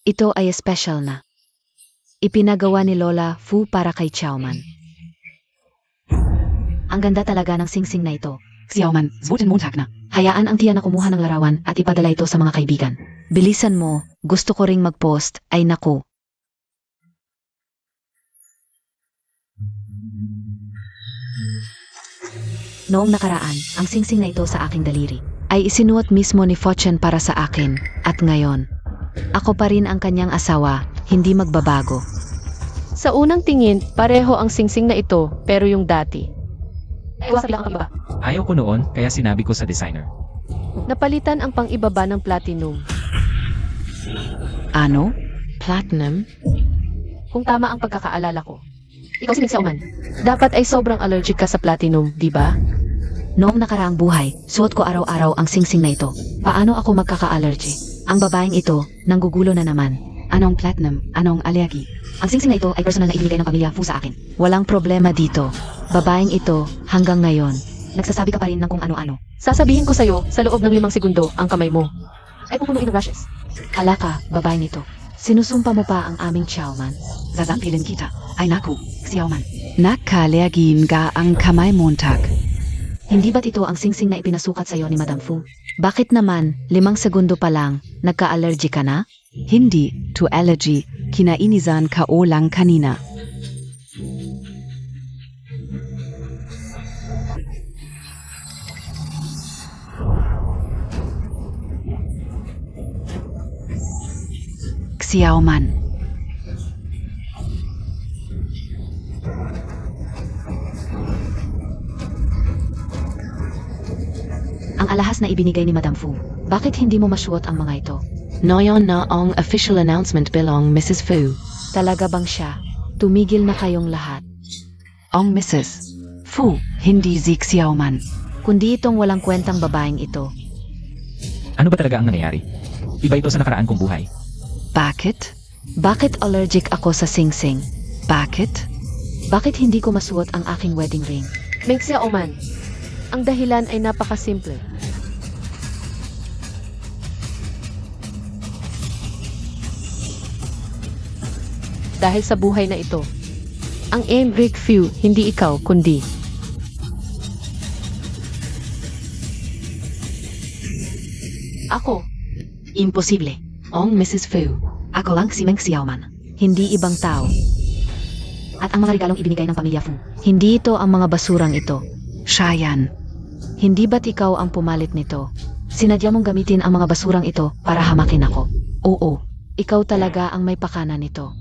Ito ay special na. Ipinagawa ni Lola Fu para kay Xiaoman. Ang ganda talaga ng singsing na ito. Xiaoman, suotin mo tak na. Hayaan ang tiya na kumuha ng larawan at ipadala ito sa mga kaibigan. Bilisan mo, gusto ko ring mag-post, ay naku. Noong nakaraan, ang singsing na ito sa aking daliri ay isinuot mismo ni Fortune para sa akin, at ngayon, ako pa rin ang kanyang asawa, hindi magbabago. Sa unang tingin, pareho ang singsing na ito, pero yung dati. Iwasan lang ang iba. Ayaw ko noon, kaya sinabi ko sa designer. Napalitan ang pang-ibaba ng platinum. Ano? Platinum? Kung tama ang pagkakaalala ko. Ikaw si Meng Xiaoman. Dapat ay sobrang allergic ka sa platinum, di ba? Noong nakaraang buhay, suot ko araw-araw ang singsing na ito. Paano ako magkaka-allergy? Ang babaeng ito, nanggugulo na naman. Anong platinum? Anong allergy? Ang singsing na ito ay personal na ibinigay ng pamilya Fu sa akin. Walang problema dito. Babaeng ito, hanggang ngayon, nagsasabi ka pa rin ng kung ano-ano. Sasabihin ko sa'yo, sa loob ng 5 segundo, ang kamay mo ay pupunuin ng rashes. Hala ka, babaeng ito. Sinusumpa mo pa ang aming Xiaoman. Sasampilin kita. Ay naku, Xiaoman. Nakalergin ga ang kamay montag. Hindi ba't ito ang singsing na ipinasukat sa'yo ni Madam Fu? Bakit naman, 5 segundo pa lang, nagka-allergy ka na? Hindi, to allergy, kinainisan ka o lang kanina. Xiaoman. Ang alahas na ibinigay ni Madam Fu. Bakit hindi mo masuot ang mga ito? Ngayon na ang official announcement belong Mrs. Fu. Talaga bang siya? Tumigil na kayong lahat. Ong Mrs. Fu, hindi si Xiaoman. Kundi itong walang kwentang babaeng ito. Ano ba talaga ang nangyayari? Iba ito sa nakaraan kong buhay. Bakit? Bakit allergic ako sa singsing? Bakit? Bakit hindi ko masuot ang aking wedding ring? Meng Xiaoman, ang dahilan ay napakasimple. Dahil sa buhay na ito, ang Enric Fu, hindi ikaw, kundi ako. Imposible. Ong Mrs. Fu. Ako lang si Meng Xiaoman. Hindi ibang tao. At ang mga regalong ibinigay ng pamilya Fu. Hindi ito ang mga basurang ito. Siya yan. Hindi ba't ikaw ang pumalit nito? Sinadya mong gamitin ang mga basurang ito para hamakin ako. Oo, ikaw talaga ang may pakana nito.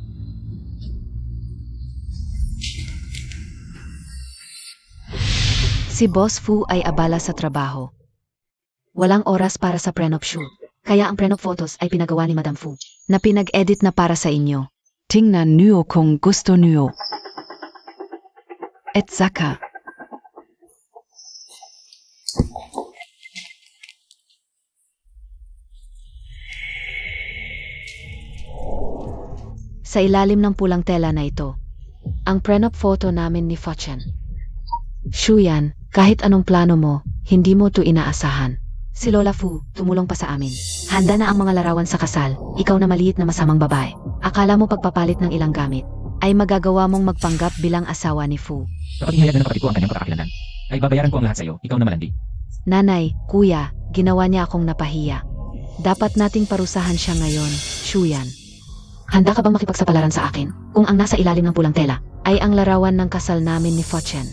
Si Boss Fu ay abala sa trabaho. Walang oras para sa prenup shoot. Kaya ang prenup photos ay pinagawa ni Madam Fu na pinag-edit na para sa inyo. Tingnan niyo kung gusto niyo. Et saka. Sa ilalim ng pulang tela na ito, ang prenup photo namin ni Fachan. Shuyan, kahit anong plano mo, hindi mo to inaasahan. Si Lola Fu, tumulong pa sa amin. Handa na ang mga larawan sa kasal, ikaw na maliit na masamang babae. Akala mo pagpapalit ng ilang gamit, ay magagawa mong magpanggap bilang asawa ni Fu. Kapag ihayag na ng kapatid ko ang kanyang pagkakakilanlan, ay babayaran ko ang lahat sa iyo, ikaw na malandi. Nanay, kuya, ginawa niya akong napahiya. Dapat nating parusahan siya ngayon, Shuyan. Handa ka bang makipagsapalaran sa akin kung ang nasa ilalim ng pulang tela ay ang larawan ng kasal namin ni Fachan?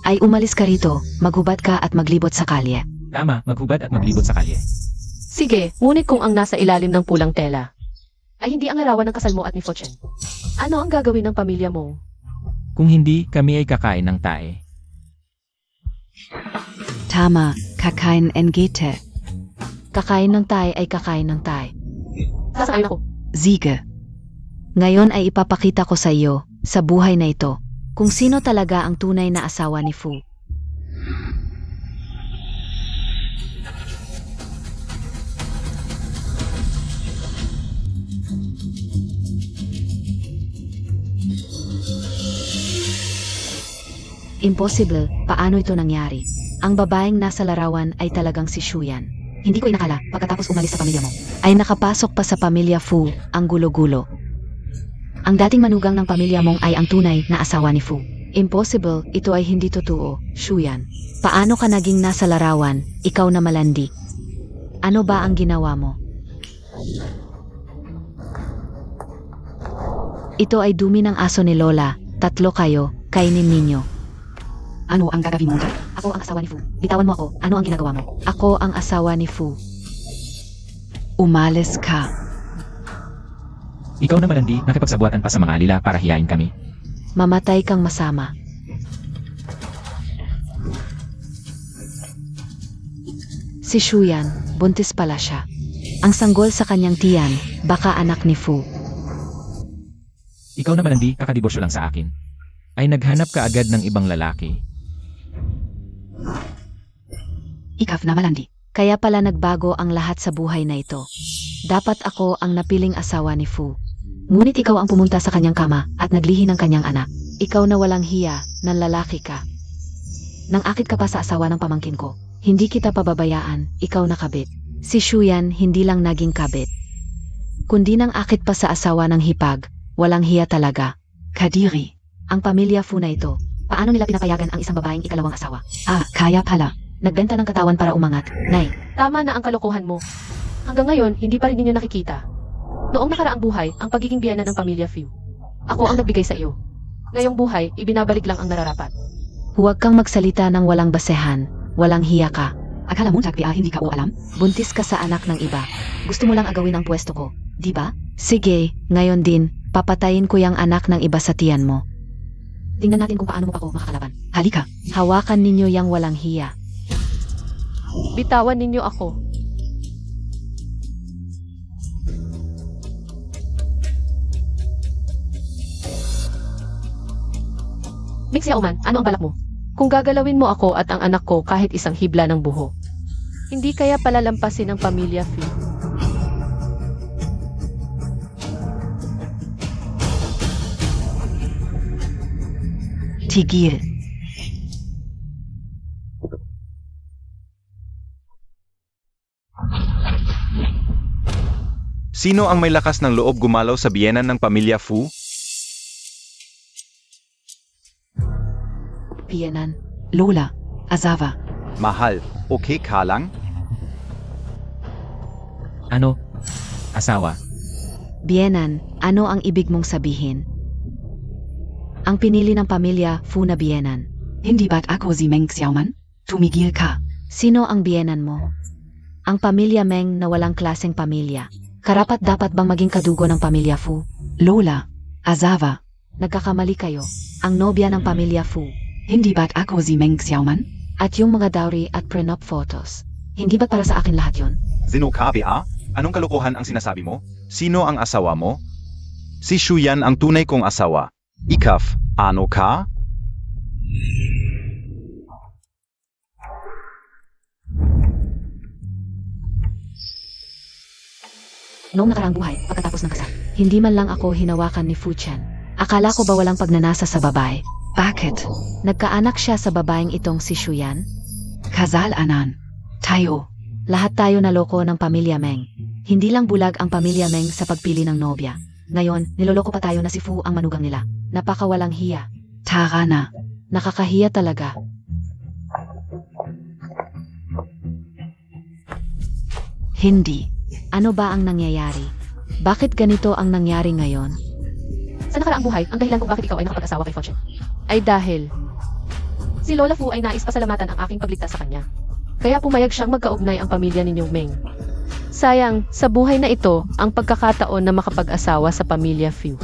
Ay umalis ka rito, maghubad ka at maglibot sa kalye. Tama, maghubad at maglibot sa kalye. Sige, ngunit kung ang nasa ilalim ng pulang tela ay hindi ang larawan ng kasal mo at ni Fachan, ano ang gagawin ng pamilya mo? Kung hindi, kami ay kakain ng tae. Tama, kakain engete. Kakain ng tay ay kakain ng tay. Sasaayon ako. Siege. Ngayon ay ipapakita ko sa iyo, sa buhay na ito, kung sino talaga ang tunay na asawa ni Fu. Impossible, paano ito nangyari? Ang babaeng nasa larawan ay talagang si Shuyan. Hindi ko inakala, pagkatapos umalis sa pamilya mo, ay nakapasok pa sa pamilya Fu, ang gulo-gulo. Ang dating manugang ng pamilya mong ay ang tunay na asawa ni Fu. Impossible, ito ay hindi totoo, Shuyan. Paano ka naging nasa larawan, ikaw na malandi? Ano ba ang ginawa mo? Ito ay dumi ng aso ni Lola, 3 kayo, kainin ninyo. Ano ang gagawin mo? Ako ang asawa ni Fu. Bitawan mo ako, ano ang ginagawa mo? Ako ang asawa ni Fu. Umalis ka. Ikaw na malandi, nakipagsabuatan pa sa mga alila para hiyain kami. Mamatay kang masama. Si Shuyan, buntis pala siya. Ang sanggol sa kanyang tiyan, baka anak ni Fu. Ikaw na malandi, kakadiborsyo lang sa akin. Ay naghanap ka agad ng ibang lalaki. Ikaw na malandi. Kaya pala nagbago ang lahat sa buhay na ito. Dapat ako ang napiling asawa ni Fu. Ngunit ikaw ang pumunta sa kanyang kama at naglihi ng kanyang anak. Ikaw na walang hiya, ng lalaki ka. Nang akit ka pa sa asawa ng pamangkin ko, hindi kita pababayaan, ikaw na kabit. Si Shuyan hindi lang naging kabit, kundi nang akit pa sa asawa ng hipag, walang hiya talaga. Kadiri. Ang pamilya Fu na ito, paano nila pinapayagan ang isang babaeng ikalawang asawa? Ah, kaya pala. Nagbenta ng katawan para umangat. Nay, Tama na ang kalokohan mo. Hanggang ngayon, hindi pa rin ninyo nakikita. Noong nakaraang buhay, ang pagiging biyenan ng pamilya Fu. Ako ang nagbigay sa iyo. Ngayong buhay, ibinabalik lang ang nararapat. huwag kang magsalita ng walang basehan, walang hiya ka. Akala mo tagpia hindi ka o alam? Buntis ka sa anak ng iba. Gusto mo lang agawin ang pwesto ko, di ba? Sige, ngayon din, papatayin ko yung anak ng iba sa tiyan mo. Tingnan natin kung paano mo pa ako makakalaban. Halika. Hawakan ninyo yung walang hiya. Bitawan ninyo ako. Ming Xiaoman, ano ang balak mo? Kung gagalawin mo ako at ang anak ko kahit isang hibla ng buho, hindi kaya palalampasin ng pamilya Fu. Tigil. Sino ang may lakas ng loob gumalaw sa biyenan ng pamilya Fu? Piyanan. Lola. Azawa. Mahal, okay ka lang? Ano? Asawa? Bienan, ano ang ibig mong sabihin? Ang pinili ng pamilya Fu na Bienan. Hindi ba't ako si Meng Xiaoman? Tumigil ka. Sino ang Bienan mo? Ang pamilya Meng na walang klaseng pamilya. Karapat dapat bang maging kadugo ng pamilya Fu? Lola. Azawa. Nagkakamali kayo. Ang nobya ng pamilya Fu. Hindi ba't ako si Meng Xiaoman? At yung mga dowry at prenup photos. Hindi ba para sa akin lahat yon? Zinukabi Anong kalokohan ang sinasabi mo? Sino ang asawa mo? Si Shuyan ang tunay kong asawa. Ikaf, ano ka? Noong nakaraang buhay, pagkatapos ng kasal, hindi man lang ako hinawakan ni Fu Chan. Akala ko ba walang pagnanasa sa babae? Bakit? Nagkaanak siya sa babaeng itong si Shuyan? Kasalanan. Tayo. Lahat tayo naloko ng pamilya Meng. Hindi lang bulag ang pamilya Meng sa pagpili ng nobya. Ngayon, niloloko pa tayo na si Fu ang manugang nila. Napakawalang hiya. Tara na. Nakakahiya talaga. Hindi. Ano ba ang nangyayari? Bakit ganito ang nangyari ngayon? Sa nakaraang buhay, ang dahilan kung bakit ikaw ay nakapag-asawa kay Fortune ay dahil si Lola Fu ay nais pasalamatan ang aking pagligtas sa kanya. Kaya pumayag siyang magkaugnay ang pamilya ninyong Meng. Sayang, sa buhay na ito, ang pagkakataon na makapag-asawa sa pamilya Fu.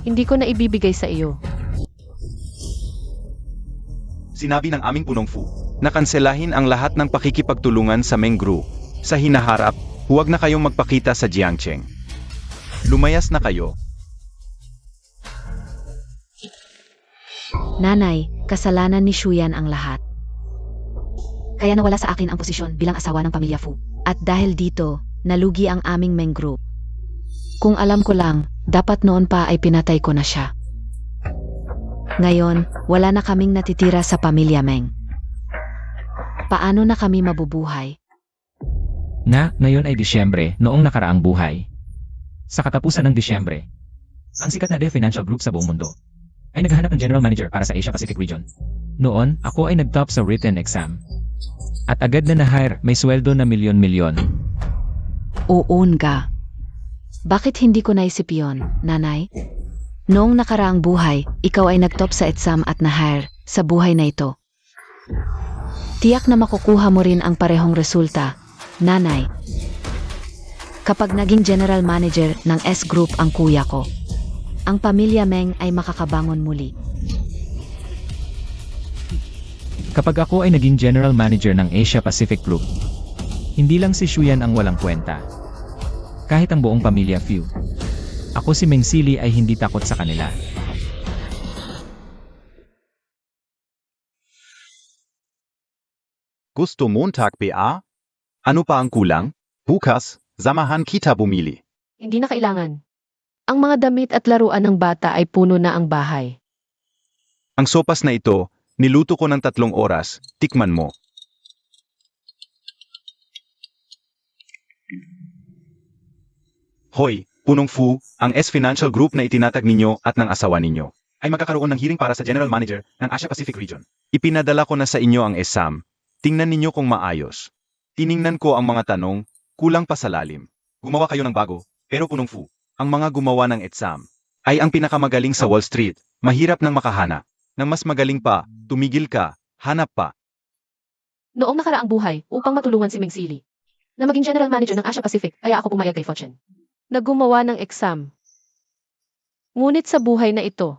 Hindi ko na ibibigay sa iyo. Sinabi ng aming punong Fu na kanselahin ang lahat ng pakikipagtulungan sa Meng Group. Sa hinaharap, huwag na kayong magpakita sa Jiangcheng. Lumayas na kayo. Nanay, kasalanan ni Shuyan ang lahat. Kaya nawala sa akin ang posisyon bilang asawa ng pamilya Fu. At dahil dito, nalugi ang aming Meng Group. Kung alam ko lang, dapat noon pa ay pinatay ko na siya. Ngayon, wala na kaming natitira sa pamilya Meng. Paano na kami mabubuhay? Ngayon ay Disyembre, noong nakaraang buhay. Sa katapusan ng Disyembre, ang sikat na financial group sa buong mundo ay naghahanap ng general manager para sa Asia Pacific region. Noon, ako ay nag-top sa written exam. At agad na na-hire, may sweldo na milyon-milyon. Oon ka. Bakit hindi ko naisip yon, nanay? Noong nakaraang buhay, ikaw ay nag-top sa exam at na-hire sa buhay na ito. Tiyak na makukuha mo rin ang parehong resulta, nanay. Kapag naging general manager ng S Group ang kuya ko, ang pamilya Meng ay makakabangon muli. Kapag ako ay naging general manager ng Asia Pacific Group, hindi lang si Shuyan ang walang kwenta. Kahit ang buong pamilya Fu. Ako si Meng Sili ay hindi takot sa kanila. Gusto Montag PA? Ano pa ang kulang? Bukas, Samahan kita bumili. Hindi na kailangan. Ang mga damit at laruan ng bata ay puno na ang bahay. Ang sopas na ito, niluto ko ng 3 oras. Tikman mo. Hoy, Punong Fu, ang S Financial Group na itinatag ninyo at ng asawa ninyo ay magkakaroon ng hearing para sa General Manager ng Asia Pacific Region. Ipinadala ko na sa inyo ang exam. Tingnan ninyo kung maayos. Tiningnan ko ang mga tanong, kulang pa sa lalim. Gumawa kayo ng bago, pero Punong Fu, ang mga gumawa ng exam ay ang pinakamagaling sa Wall Street. Mahirap nang makahana. Nang mas magaling pa, tumigil ka, hanap pa. Noong nakaraang buhay, upang matulungan si Meng Sili na maging General Manager ng Asia Pacific, kaya ako pumayag kay Fortune na gumawa ng exam. Ngunit sa buhay na ito,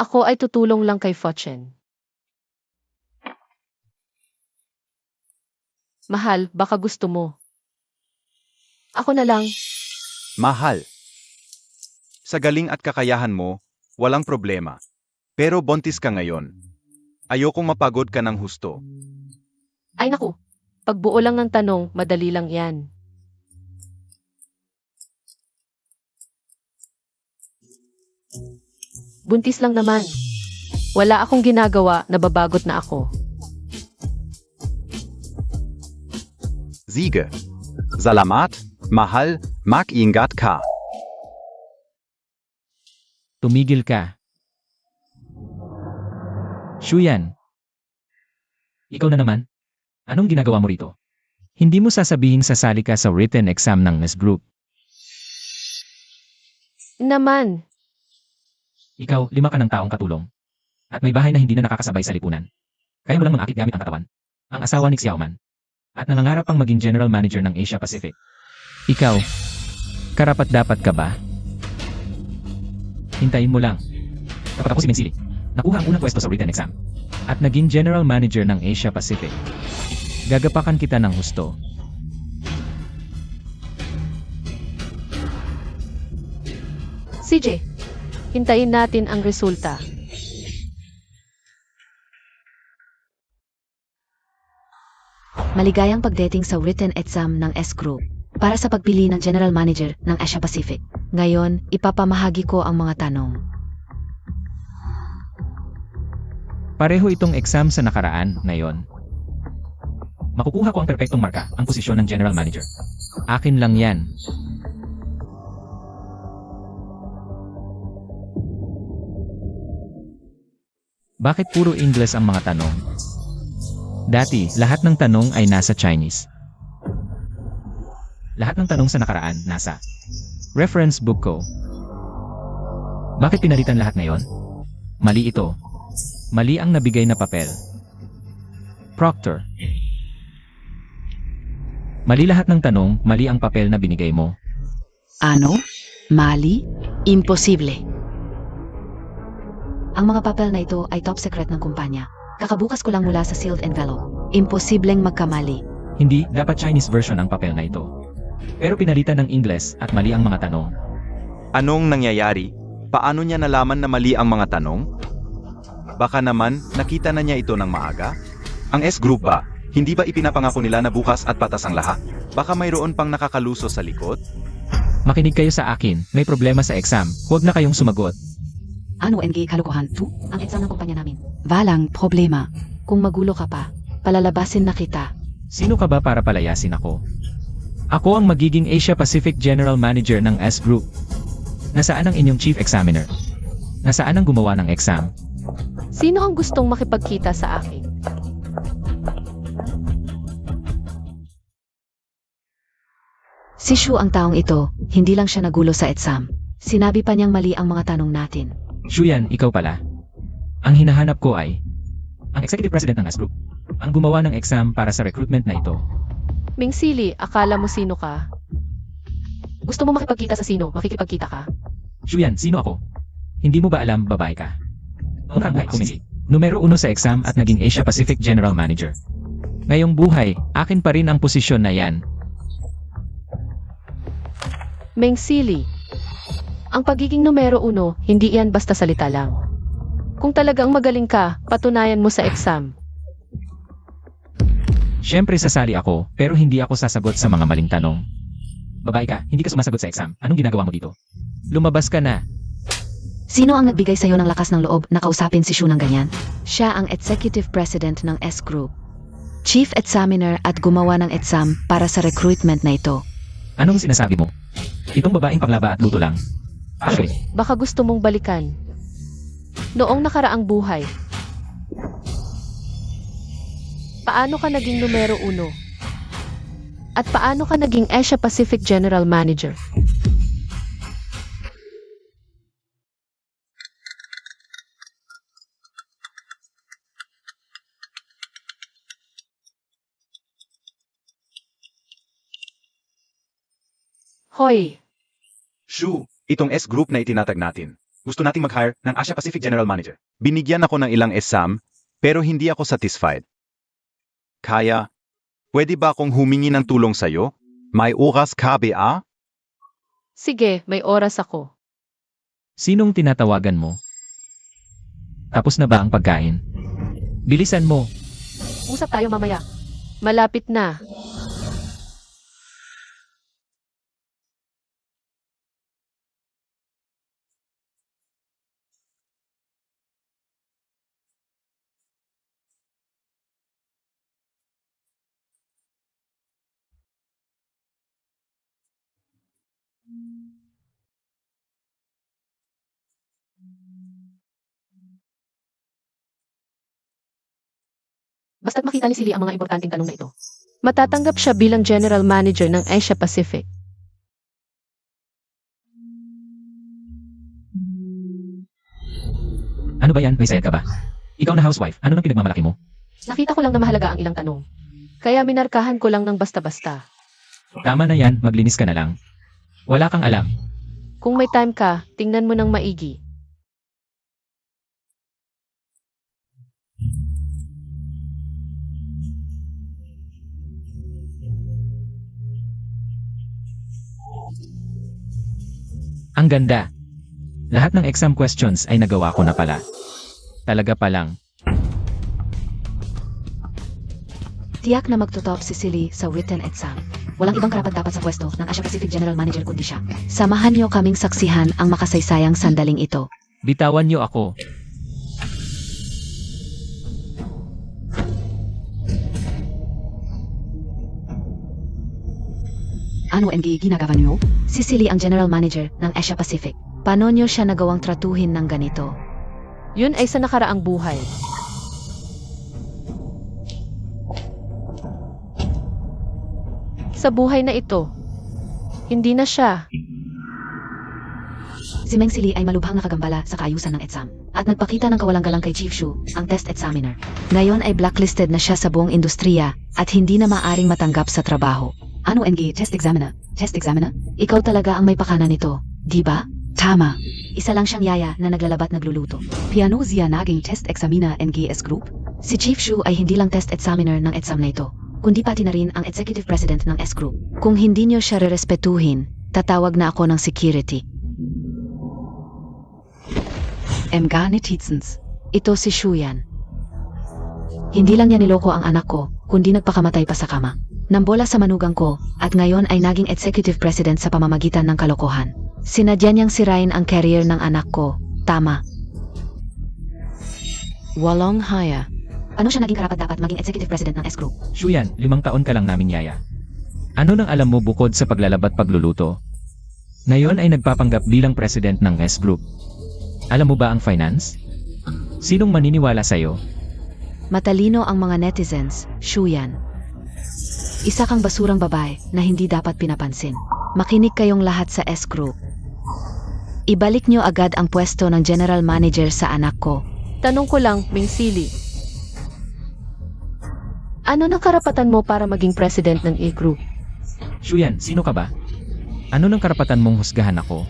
ako ay tutulong lang kay Fortune. Mahal, baka gusto mo. Ako na lang. Mahal. Sa galing at kakayahan mo, walang problema. Pero buntis ka ngayon. Ayokong mapagod ka ng husto. Ay naku, pagbuo lang ng tanong, madali lang yan. Buntis lang naman. Wala akong ginagawa, nababagot na ako. Siege. Salamat, mahal, mag-ingat ka. Tumigil ka. Shuyan. Ikaw na naman? Anong ginagawa mo rito? Hindi mo sasabihin sasali ka sa written exam ng NES Group. Naman, Ikaw, 5 ka ng taong katulong. At may bahay na hindi na nakakasabay sa lipunan. Kaya mo lang mangakit gamit ang katawan. Ang asawa ni Xiaoman. At nangangarap pang maging General Manager ng Asia Pacific. Ikaw, karapat-dapat ka ba? Hintayin mo lang. Kapag si Meng Sili, nakuha ang unang pwesto sa written exam. At naging General Manager ng Asia Pacific. Gagapakan kita ng husto. CJ, hintayin natin ang resulta. Maligayang pagdating sa written exam ng S Group para sa pagpili ng General Manager ng Asia Pacific. Ngayon, ipapamahagi ko ang mga tanong. Pareho itong exam sa nakaraan, ngayon. Makukuha ko ang perpektong marka, ang posisyon ng General Manager. Akin lang yan. Bakit puro English ang mga tanong? Dati, lahat ng tanong ay nasa Chinese. Lahat ng tanong sa nakaraan, nasa reference book ko. Bakit pinalitan lahat ngayon? Mali ito. Mali ang nabigay na papel. Proctor. Mali lahat ng tanong, mali ang papel na binigay mo. Ano? Mali? Imposible. Ang mga papel na ito ay top secret ng kumpanya. Kakabukas ko lang mula sa sealed envelope. Imposibleng magkamali. Hindi, dapat Chinese version ang papel na ito. Pero pinalitan ng Ingles at mali ang mga tanong. Anong nangyayari? Paano niya nalaman na mali ang mga tanong? Baka naman, nakita na niya ito ng maaga? Ang S Group ba? Hindi ba ipinapangako nila na bukas at patas ang lahat? Baka mayroon pang nakakaluso sa likod? Makinig kayo sa akin, may problema sa exam, huwag na kayong sumagot. Ano NG kalokohan? Ang exam ng kumpanya namin. Walang problema. Kung magulo ka pa, palalabasin na kita. Sino ka ba para palayasin ako? Ako ang magiging Asia Pacific General Manager ng S Group. Nasaan ang inyong Chief Examiner? Nasaan ang gumawa ng exam? Sino ang gustong makipagkita sa akin? Si Shu ang taong ito, hindi lang siya nagulo sa exam. Sinabi pa niyang mali ang mga tanong natin. Shuyan, ikaw pala. Ang hinahanap ko ay ang Executive President ng S Group. Ang gumawa ng exam para sa recruitment na ito. Meng Sili, akala mo sino ka? Gusto mo makipagkita sa sino, makikipagkita ka? Shuyan, sino ako? Hindi mo ba alam babae ka? Unang buhay kumisi. Numero 1 sa exam at naging Asia Pacific General Manager. Ngayong buhay, akin pa rin ang posisyon na yan. Meng Sili, ang pagiging numero 1, hindi yan basta salita lang. Kung talagang magaling ka, patunayan mo sa exam. Siyempre sasali ako, pero hindi ako sasagot sa mga maling tanong. Babae ka, hindi ka sumasagot sa exam. Anong ginagawa mo dito? Lumabas ka na. Sino ang nagbigay sa'yo ng lakas ng loob na kausapin si Shu ng ganyan? Siya ang Executive President ng S Group. Chief Examiner at gumawa ng exam para sa recruitment na ito. Anong sinasabi mo? Itong babaeng panglaba at luto lang. Actually, Baka gusto mong balikan. Noong nakaraang buhay. Paano ka naging numero 1? At paano ka naging Asia Pacific General Manager? Hoy, Shu, itong S Group na itinatag natin. Gusto nating mag-hire ng Asia Pacific General Manager. Binigyan ako ng ilang exam, pero hindi ako satisfied. Kaya, pwede ba akong humingi ng tulong sa'yo? May oras ka ba? sige, may oras ako. sinong tinatawagan mo? Tapos na ba ang pagkain? Bilisan mo. Usap tayo mamaya. Malapit na. Basta't makita ni Silly ang mga importanteng tanong na ito. Matatanggap siya bilang General Manager ng Asia Pacific. Ano ba yan? May sayad ka ba? Ikaw na housewife, ano nang pinagmamalaki mo? Nakita ko lang na mahalaga ang ilang tanong. Kaya minarkahan ko lang ng basta-basta. Tama na yan, maglinis ka na lang. Wala kang alam. Kung may time ka, tingnan mo ng maigi. Ang ganda. Lahat ng exam questions ay nagawa ko na pala. Talaga pa lang. Tiyak na magtotop si Silly sa written exam. Walang ibang karapat-dapat sa pwesto ng Asia Pacific General Manager kundi siya. Samahan niyo kaming saksihan ang makasaysayang sandaling ito. Bitawan niyo ako. Ano ang ginagawa niyo? Si Silly ang General Manager ng Asia Pacific. Paano niyo siya nagawang tratuhin ng ganito? Yun ay sa nakaraang buhay. Sa buhay na ito, hindi na siya. Si Meng Silly ay malubhang nakagambala sa kaayusan ng exam at nagpakita ng kawalang-galang kay Chief Shu, ang test examiner. Ngayon ay blacklisted na siya sa buong industriya at hindi na maaring matanggap sa trabaho. Ano ang test examiner? Test examiner? Ikaw talaga ang may pakana nito, di ba? Tama. Isa lang siyang yaya na naglalabat nagluluto. Piano siya naging test examiner NGS Group? Si Chief Shu ay hindi lang test examiner ng exam na ito, kundi pati na rin ang executive president ng S Group. Kung hindi niyo siya rerespetuhin, tatawag na ako ng security. Mga Notizens. Ito si Shu yan. Hindi lang niya niloko ang anak ko, kundi nagpakamatay pa sa kama. Nambola sa manugang ko, at ngayon ay naging executive president sa pamamagitan ng kalokohan. Sinadya niyang sirain ang career ng anak ko. Tama. Walong haya. Ano siya naging karapat-dapat maging executive president ng S Group? Shuyan, 5 taon ka lang namin yaya. Ano nang alam mo bukod sa paglalabat pagluluto? Ngayon ay nagpapanggap bilang president ng S Group. Alam mo ba ang finance? Sinong maniniwala sa'yo? Matalino ang mga netizens, Shu yan. Isa kang basurang babae na hindi dapat pinapansin. Makinig kayong lahat sa S Group. Ibalik niyo agad ang pwesto ng general manager sa anak ko. Tanong ko lang, Ming Silly. Ano na karapatan mo para maging president ng A-Group? Shuyan, sino ka ba? Ano nang karapatan mong husgahan ako?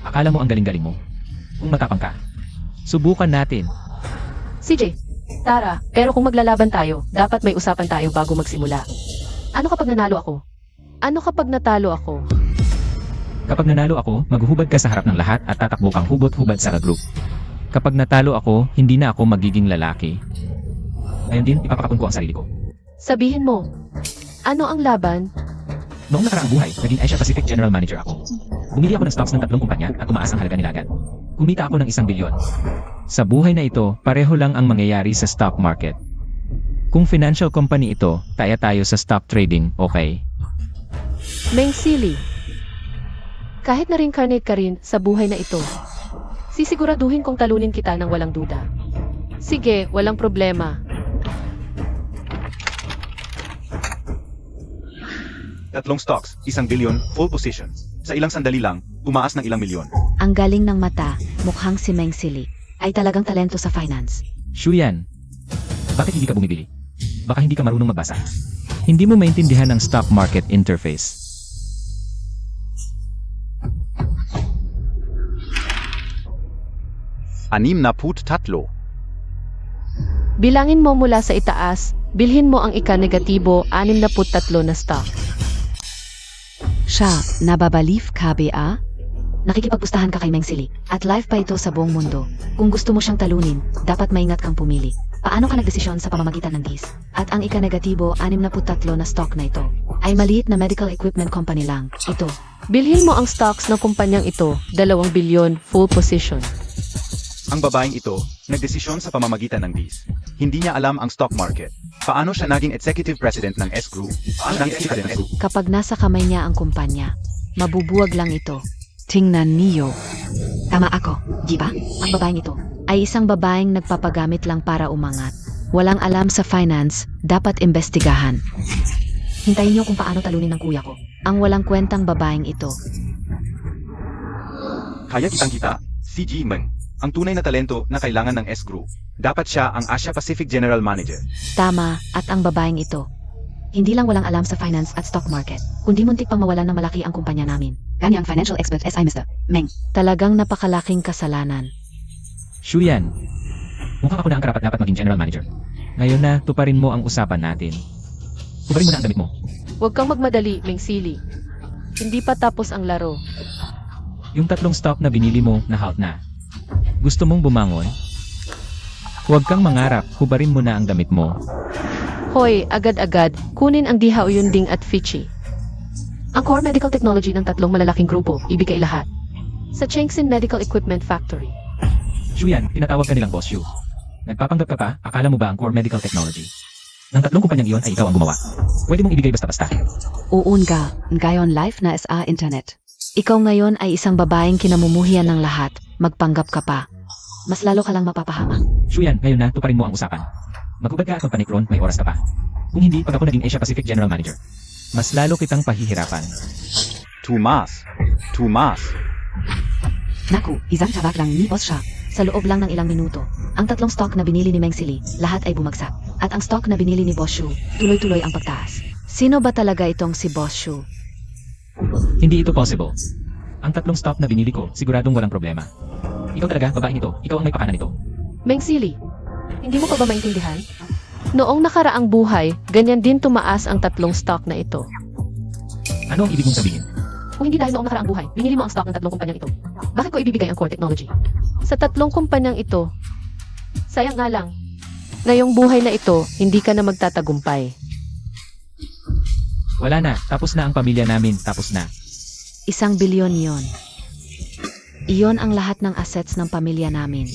Akala mo ang galing-galing mo? Kung matapang ka, subukan natin. CJ, Tara, pero kung maglalaban tayo, dapat may usapan tayo bago magsimula. Ano kapag nanalo ako? Ano kapag natalo ako? Kapag nanalo ako, maghuhubad ka sa harap ng lahat at tatakbo kang hubot-hubad sa group. Kapag natalo ako, hindi na ako magiging lalaki. Ngayon din, ipapakapon ko ang sarili ko. Sabihin mo, ano ang laban? Noong nakaraang buhay, naging Asia Pacific General Manager ako. Bumili ako ng stocks ng 3 kumpanya at tumaas ang halaga nila agad. Kumita ako ng 1 bilyon. Sa buhay na ito, pareho lang ang mangyayari sa stock market. Kung financial company ito, kaya tayo sa stock trading, okay? Meng Sili. Kahit na-reincarnate ka rin sa buhay na ito, sisiguraduhin kong talunin kita ng walang duda. Sige, walang problema. 3 stocks, 1 billion, full position. Sa ilang sandali lang, tumaas ng ilang milyon. Ang galing ng mata, mukhang si Meng Sili. Ay talagang talento sa finance. Shuyan, bakit hindi ka bumibili? Baka hindi ka marunong magbasa. Hindi mo maintindihan ang stock market interface. Anim na put tatlo. Bilangin mo mula sa itaas, bilhin mo ang ika-negatibo 63 na stock. Siya, nababalif KBA? Nakikipagpustahan ka kay Meng Sili, at live pa ito sa buong mundo. Kung gusto mo siyang talunin, dapat maingat kang pumili. Paano ka nagdesisyon sa pamamagitan ng DIS? At ang ika-negatibo 63 na stock na ito, ay maliit na medical equipment company lang. Ito, Bilhin mo ang stocks ng kumpanyang ito, 2 bilyon, full position. Ang babaeng ito, nagdesisyon sa pamamagitan ng DIS. Hindi niya alam ang stock market. Paano siya naging executive president ng S-Group? kapag nasa kamay niya ang kumpanya, mabubuwag lang ito. Tingnan niyo. Tama ako, di ba? Ang babaeng ito ay isang babaeng nagpapagamit lang para umangat. Walang alam sa finance, dapat imbestigahan. Hintayin niyo kung paano talunin ng kuya ko. Ang walang kwentang babaeng ito. Kaya kitang-kita, si G. Meng, ang tunay na talento na kailangan ng S-Group. Dapat siya ang Asia Pacific General Manager. Tama, at ang babaeng ito. Hindi lang walang alam sa finance at stock market, kundi muntik pang mawalan ng malaki ang kumpanya namin. Kanyang financial expert SI Mr. Meng. Talagang napakalaking kasalanan. Shuyan, mukhang ako na ang karapat-dapat maging general manager. Ngayon na, tuparin mo ang usapan natin. Hubarin mo na ang damit mo. Huwag kang magmadali, Meng Sili. Hindi pa tapos ang laro. Yung 3 stock na binili mo, na-halt na. Gusto mong bumangon? Huwag kang mangarap, hubarin mo na ang damit mo. Hoy, agad-agad, kunin ang Diha Uyunding at Fichi. Ang core medical technology ng 3 malalaking grupo, ibigay lahat. Sa Chengxin Medical Equipment Factory. Shuyan, tinatawag ka nilang Boss Shu. Nagpapanggap ka pa, akala mo ba ang core medical technology? Ng 3 kumpanyang iyon ay ikaw ang gumawa. Pwede mong ibigay basta-basta. Uun ka, ngayon live na sa internet. Ikaw ngayon ay isang babaeng kinamumuhian ng lahat, magpanggap ka pa. Mas lalo ka lang mapapahama. Shuyan, ngayon na, tuparin mo ang usapan. Maghubad ka at magpanikron, may oras ka pa. Kung hindi, pag ako naging Asia Pacific General Manager, mas lalo kitang pahihirapan. Tumas. Naku, isang tawag lang ni boss siya. Sa loob lang ng ilang minuto, ang 3 stock na binili ni Meng Sili, lahat ay bumagsak. At ang stock na binili ni Boss Shu, tuloy-tuloy ang pagtaas. Sino ba talaga itong si Boss Shu? Hindi ito possible. Ang 3 stock na binili ko, siguradong walang problema. Ikaw talaga, babaeng ito, ikaw ang may pakana nito. Meng Sili, hindi mo pa ba maintindihan? Noong nakaraang buhay, ganyan din tumaas ang 3 stock na ito. Ano ang ibig mong sabihin? Kung hindi dahil noong nakaraang buhay, binili mo ang stock ng 3 kumpanyang ito. Bakit ko ibibigay ang core technology? Sa 3 kumpanyang ito, sayang nga lang. Ngayong buhay na ito, hindi ka na magtatagumpay. Wala na, tapos na ang pamilya namin, tapos na. 1 bilyon yon. Iyon ang lahat ng assets ng pamilya namin.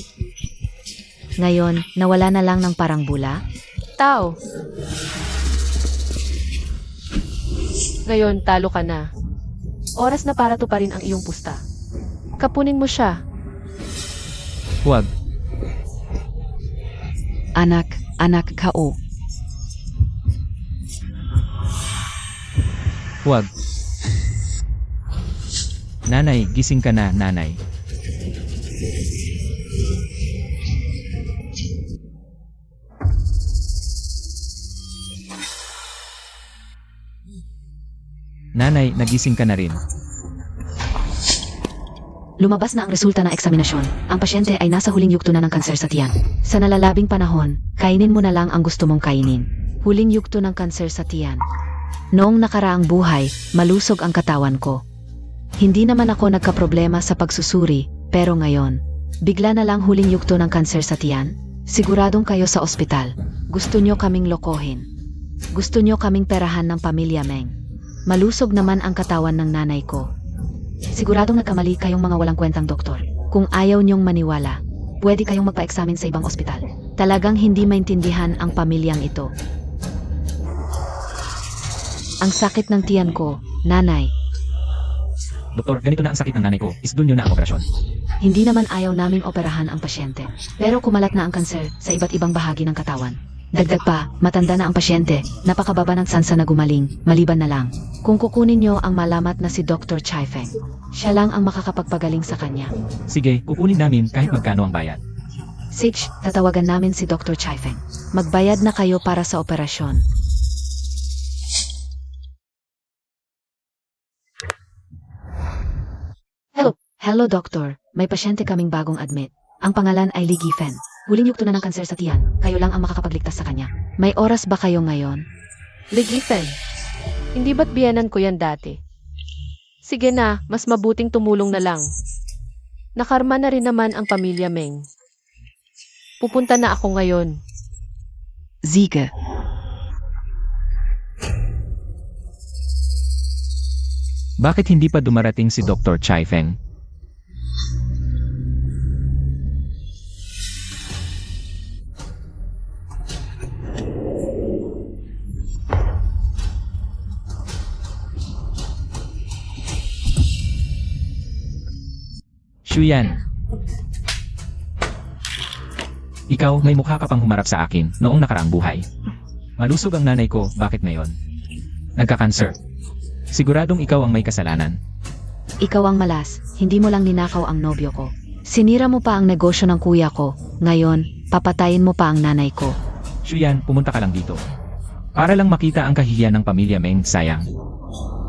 Ngayon, nawala na lang ng parang bula. Tao. Ngayon, talo ka na. Oras na para tuparin ang iyong pusta. Kapunin mo siya. Huwag. Anak kao. Huwag. Nanay, gising ka na, nanay. Nanay, nagising ka na rin. Lumabas na ang resulta ng eksaminasyon. Ang pasyente ay nasa huling yugto na ng kanser sa tiyan. Sa nalalabing panahon, kainin mo na lang ang gusto mong kainin. Huling yugto ng kanser sa tiyan. Noong nakaraang buhay, malusog ang katawan ko. Hindi naman ako nagkaproblema sa pagsusuri, pero ngayon, bigla na lang huling yugto ng kanser sa tiyan. Siguradong kayo sa ospital. Gusto nyo kaming lokohin. Gusto nyo kaming perahan ng pamilya Meng. Malusog naman ang katawan ng nanay ko. Siguradong nagkamali kayong mga walang kwentang doktor. Kung ayaw niyong maniwala, pwede kayong magpa-examine sa ibang ospital. Talagang hindi maintindihan ang pamilyang ito. Ang sakit ng tiyan ko, nanay. Doktor, ganito na ang sakit ng nanay ko. Isdul nyo na ang operasyon. Hindi naman ayaw naming operahan ang pasyente. Pero kumalat na ang kanser sa iba't ibang bahagi ng katawan. Dagdag pa, matanda na ang pasyente. Napakababa ng sansa na gumaling, maliban na lang. Kung kukunin niyo ang malamat na si Dr. Chai Feng, siya lang ang makakapagpagaling sa kanya. Sige, kukunin namin kahit magkano ang bayad. Sage, tatawagan namin si Dr. Chai Feng. Magbayad na kayo para sa operasyon. Hello, Doctor. May pasyente kaming bagong admit. Ang pangalan ay Li Gifen. Huling yugto na ng kanser sa tiyan. Kayo lang ang makakapagligtas sa kanya. May oras ba kayo ngayon? Ligifen, hindi ba't biyanan ko yan dati? Sige na, mas mabuting tumulong na lang. Nakarma na rin naman ang pamilya Meng. Pupunta na ako ngayon. Siege. Bakit hindi pa dumarating si Dr. Chai Feng? Shuyan. Ikaw, may mukha ka pang humarap sa akin noong nakaraang buhay. Malusog ang nanay ko, bakit ngayon? Nagka-cancer. Siguradong ikaw ang may kasalanan. Ikaw ang malas. Hindi mo lang ninakaw ang nobyo ko. Sinira mo pa ang negosyo ng kuya ko. Ngayon, papatayin mo pa ang nanay ko. Shuyan, pumunta ka lang dito. Para lang makita ang kahihiyan ng pamilya Meng, sayang.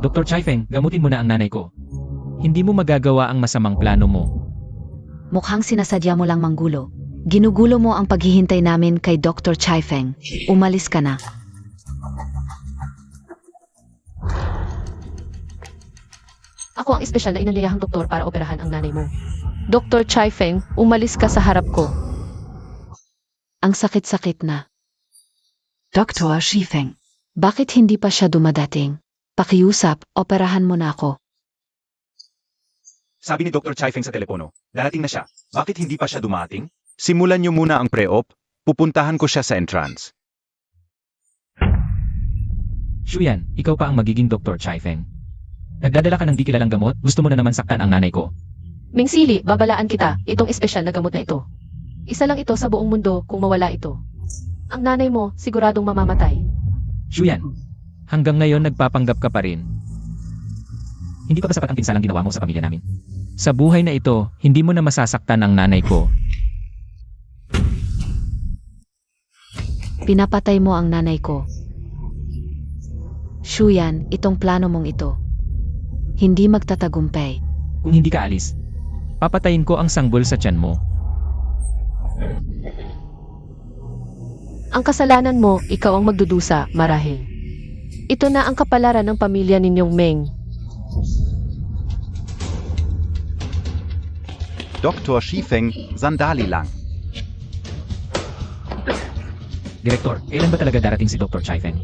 Dr. Chai Feng, gamutin mo na ang nanay ko. Hindi mo magagawa ang masamang plano mo. Mukhang sinasadya mo lang manggulo. Ginugulo mo ang paghihintay namin kay Dr. Chai Feng. Umalis ka na. Ako ang espesyal na inaniyahang doktor para operahan ang nanay mo. Dr. Chai Feng, umalis ka sa harap ko. Ang sakit-sakit na. Dr. Shifeng. Bakit hindi pa siya dumadating? Pakiusap, operahan mo na ako. Sabi ni Dr. Chai Feng sa telepono, darating na siya. Bakit hindi pa siya dumating? Simulan niyo muna ang pre-op, pupuntahan ko siya sa entrance. Shuyan, ikaw pa ang magiging Dr. Chai Feng. Nagdadala ka ng di kilalang gamot, gusto mo na naman saktan ang nanay ko. Ming Sili, babalaan kita, itong espesyal na gamot na ito. Isa lang ito sa buong mundo kung mawala ito. Ang nanay mo, siguradong mamamatay. Shuyan, hanggang ngayon nagpapanggap ka pa rin. Hindi pa ba sapat ang pinsalang ginawa mo sa pamilya namin? Sa buhay na ito, hindi mo na masasaktan ang nanay ko. Pinapatay mo ang nanay ko. Shuyan, itong plano mong ito. Hindi magtatagumpay. Kung hindi ka alis, papatayin ko ang sanggol sa tiyan mo. Ang kasalanan mo, ikaw ang magdudusa, marahil. Ito na ang kapalaran ng pamilya ninyong Meng. Dr. Shifeng, sandali lang. Direktor, kailan ba talaga darating si Dr. Chai Feng?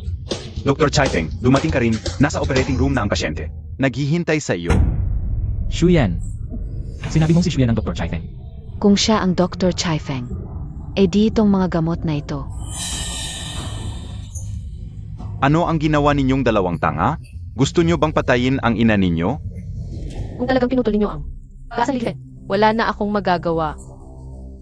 Dr. Chai Feng, dumating ka rin, nasa operating room na ang pasyente. Naghihintay sa iyo. Shuyan, sinabi mong si Shuyan ang Dr. Chai Feng. Kung siya ang Dr. Chai Feng, eh di itong mga gamot na ito. Ano ang ginawa ninyong dalawang tanga? Gusto nyo bang patayin ang ina ninyo? Kung talagang pinutol ninyo ang kasalihan, wala na akong magagawa.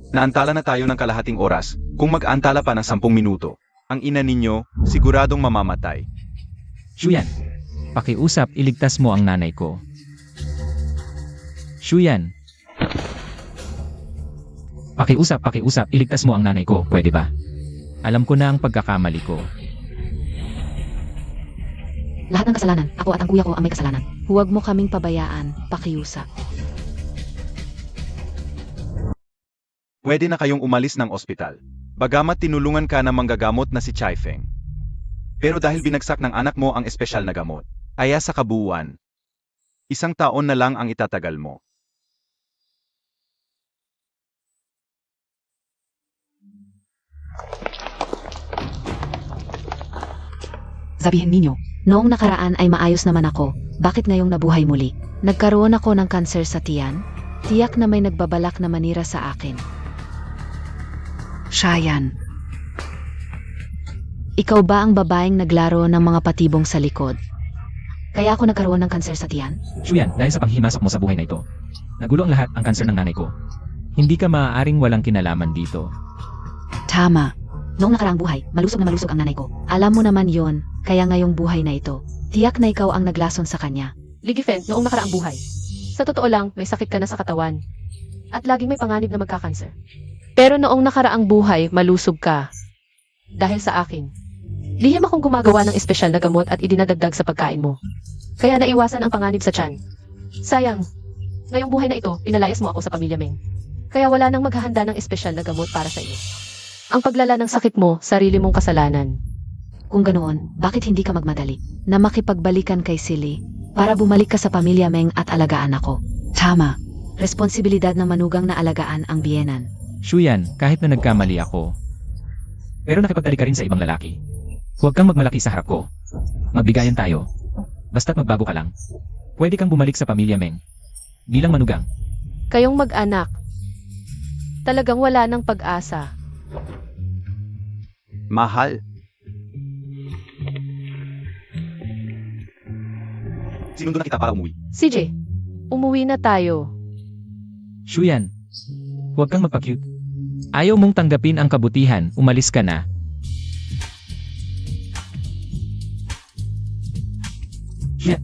Naantala na tayo ng kalahating oras. Kung mag-aantala pa ng 10 minuto, ang ina ninyo siguradong mamamatay. Shuyan, pakiusap, iligtas mo ang nanay ko. Shuyan. Pakiusap, iligtas mo ang nanay ko, pwede ba? Alam ko na ang pagkakamali ko. Lahat ng kasalanan, ako at ang kuya ko ang may kasalanan. Huwag mo kaming pabayaan, pakiusap. Pwede na kayong umalis ng ospital. Bagamat tinulungan ka ng manggagamot na si Chai Feng. Pero dahil binagsak ng anak mo ang espesyal na gamot, kaya sa kabuuan, 1 taon na lang ang itatagal mo. Sabihin ninyo, Noong nakaraan ay maayos naman ako. Bakit ngayong nabuhay muli? Nagkaroon ako ng kanser sa tiyan? Tiyak na may nagbabalak na manira sa akin. Cheyenne. Ikaw ba ang babaeng naglaro ng mga patibong sa likod? Kaya ako nagkaroon ng kanser sa tiyan? Shuyan, dahil sa panghimasok mo sa buhay na ito, nagulo ang lahat ang kanser ng nanay ko. Hindi ka maaaring walang kinalaman dito. Tama. Noong nakaraang buhay, malusog na malusog ang nanay ko. Alam mo naman yon, kaya ngayong buhay na ito, tiyak na ikaw ang naglason sa kanya. Ligifen, noong nakaraang buhay. Sa totoo lang, may sakit ka na sa katawan. At laging may panganib na magkakanser. Pero noong nakaraang buhay, malusog ka. Dahil sa akin. Lihim akong gumagawa ng espesyal na gamot at idinadagdag sa pagkain mo. Kaya naiwasan ang panganib sa tiyan. Sayang, ngayong buhay na ito, pinalayas mo ako sa pamilya Meng. Kaya wala nang maghahanda ng espesyal na gamot para sa iyo. Ang paglala ng sakit mo, sarili mong kasalanan. Kung ganoon, bakit hindi ka magmadali na makipagbalikan kay Silly para bumalik ka sa pamilya Meng at alagaan ako? Tama. Responsibilidad ng manugang na alagaan ang biyenan. Shuyan, kahit na nagkamali ako, pero nakipagtali ka rin sa ibang lalaki. Huwag kang magmalaki sa harap ko. Magbigayan tayo. Basta't magbago ka lang. Pwede kang bumalik sa pamilya Meng. Bilang manugang. Kayong mag-anak. Talagang wala ng pag-asa. Mahal. Sinundo na kita para umuwi. CJ, umuwi na tayo. Shuyan, huwag kang magpa-cute. Ayaw mong tanggapin ang kabutihan, umalis ka na. Shit.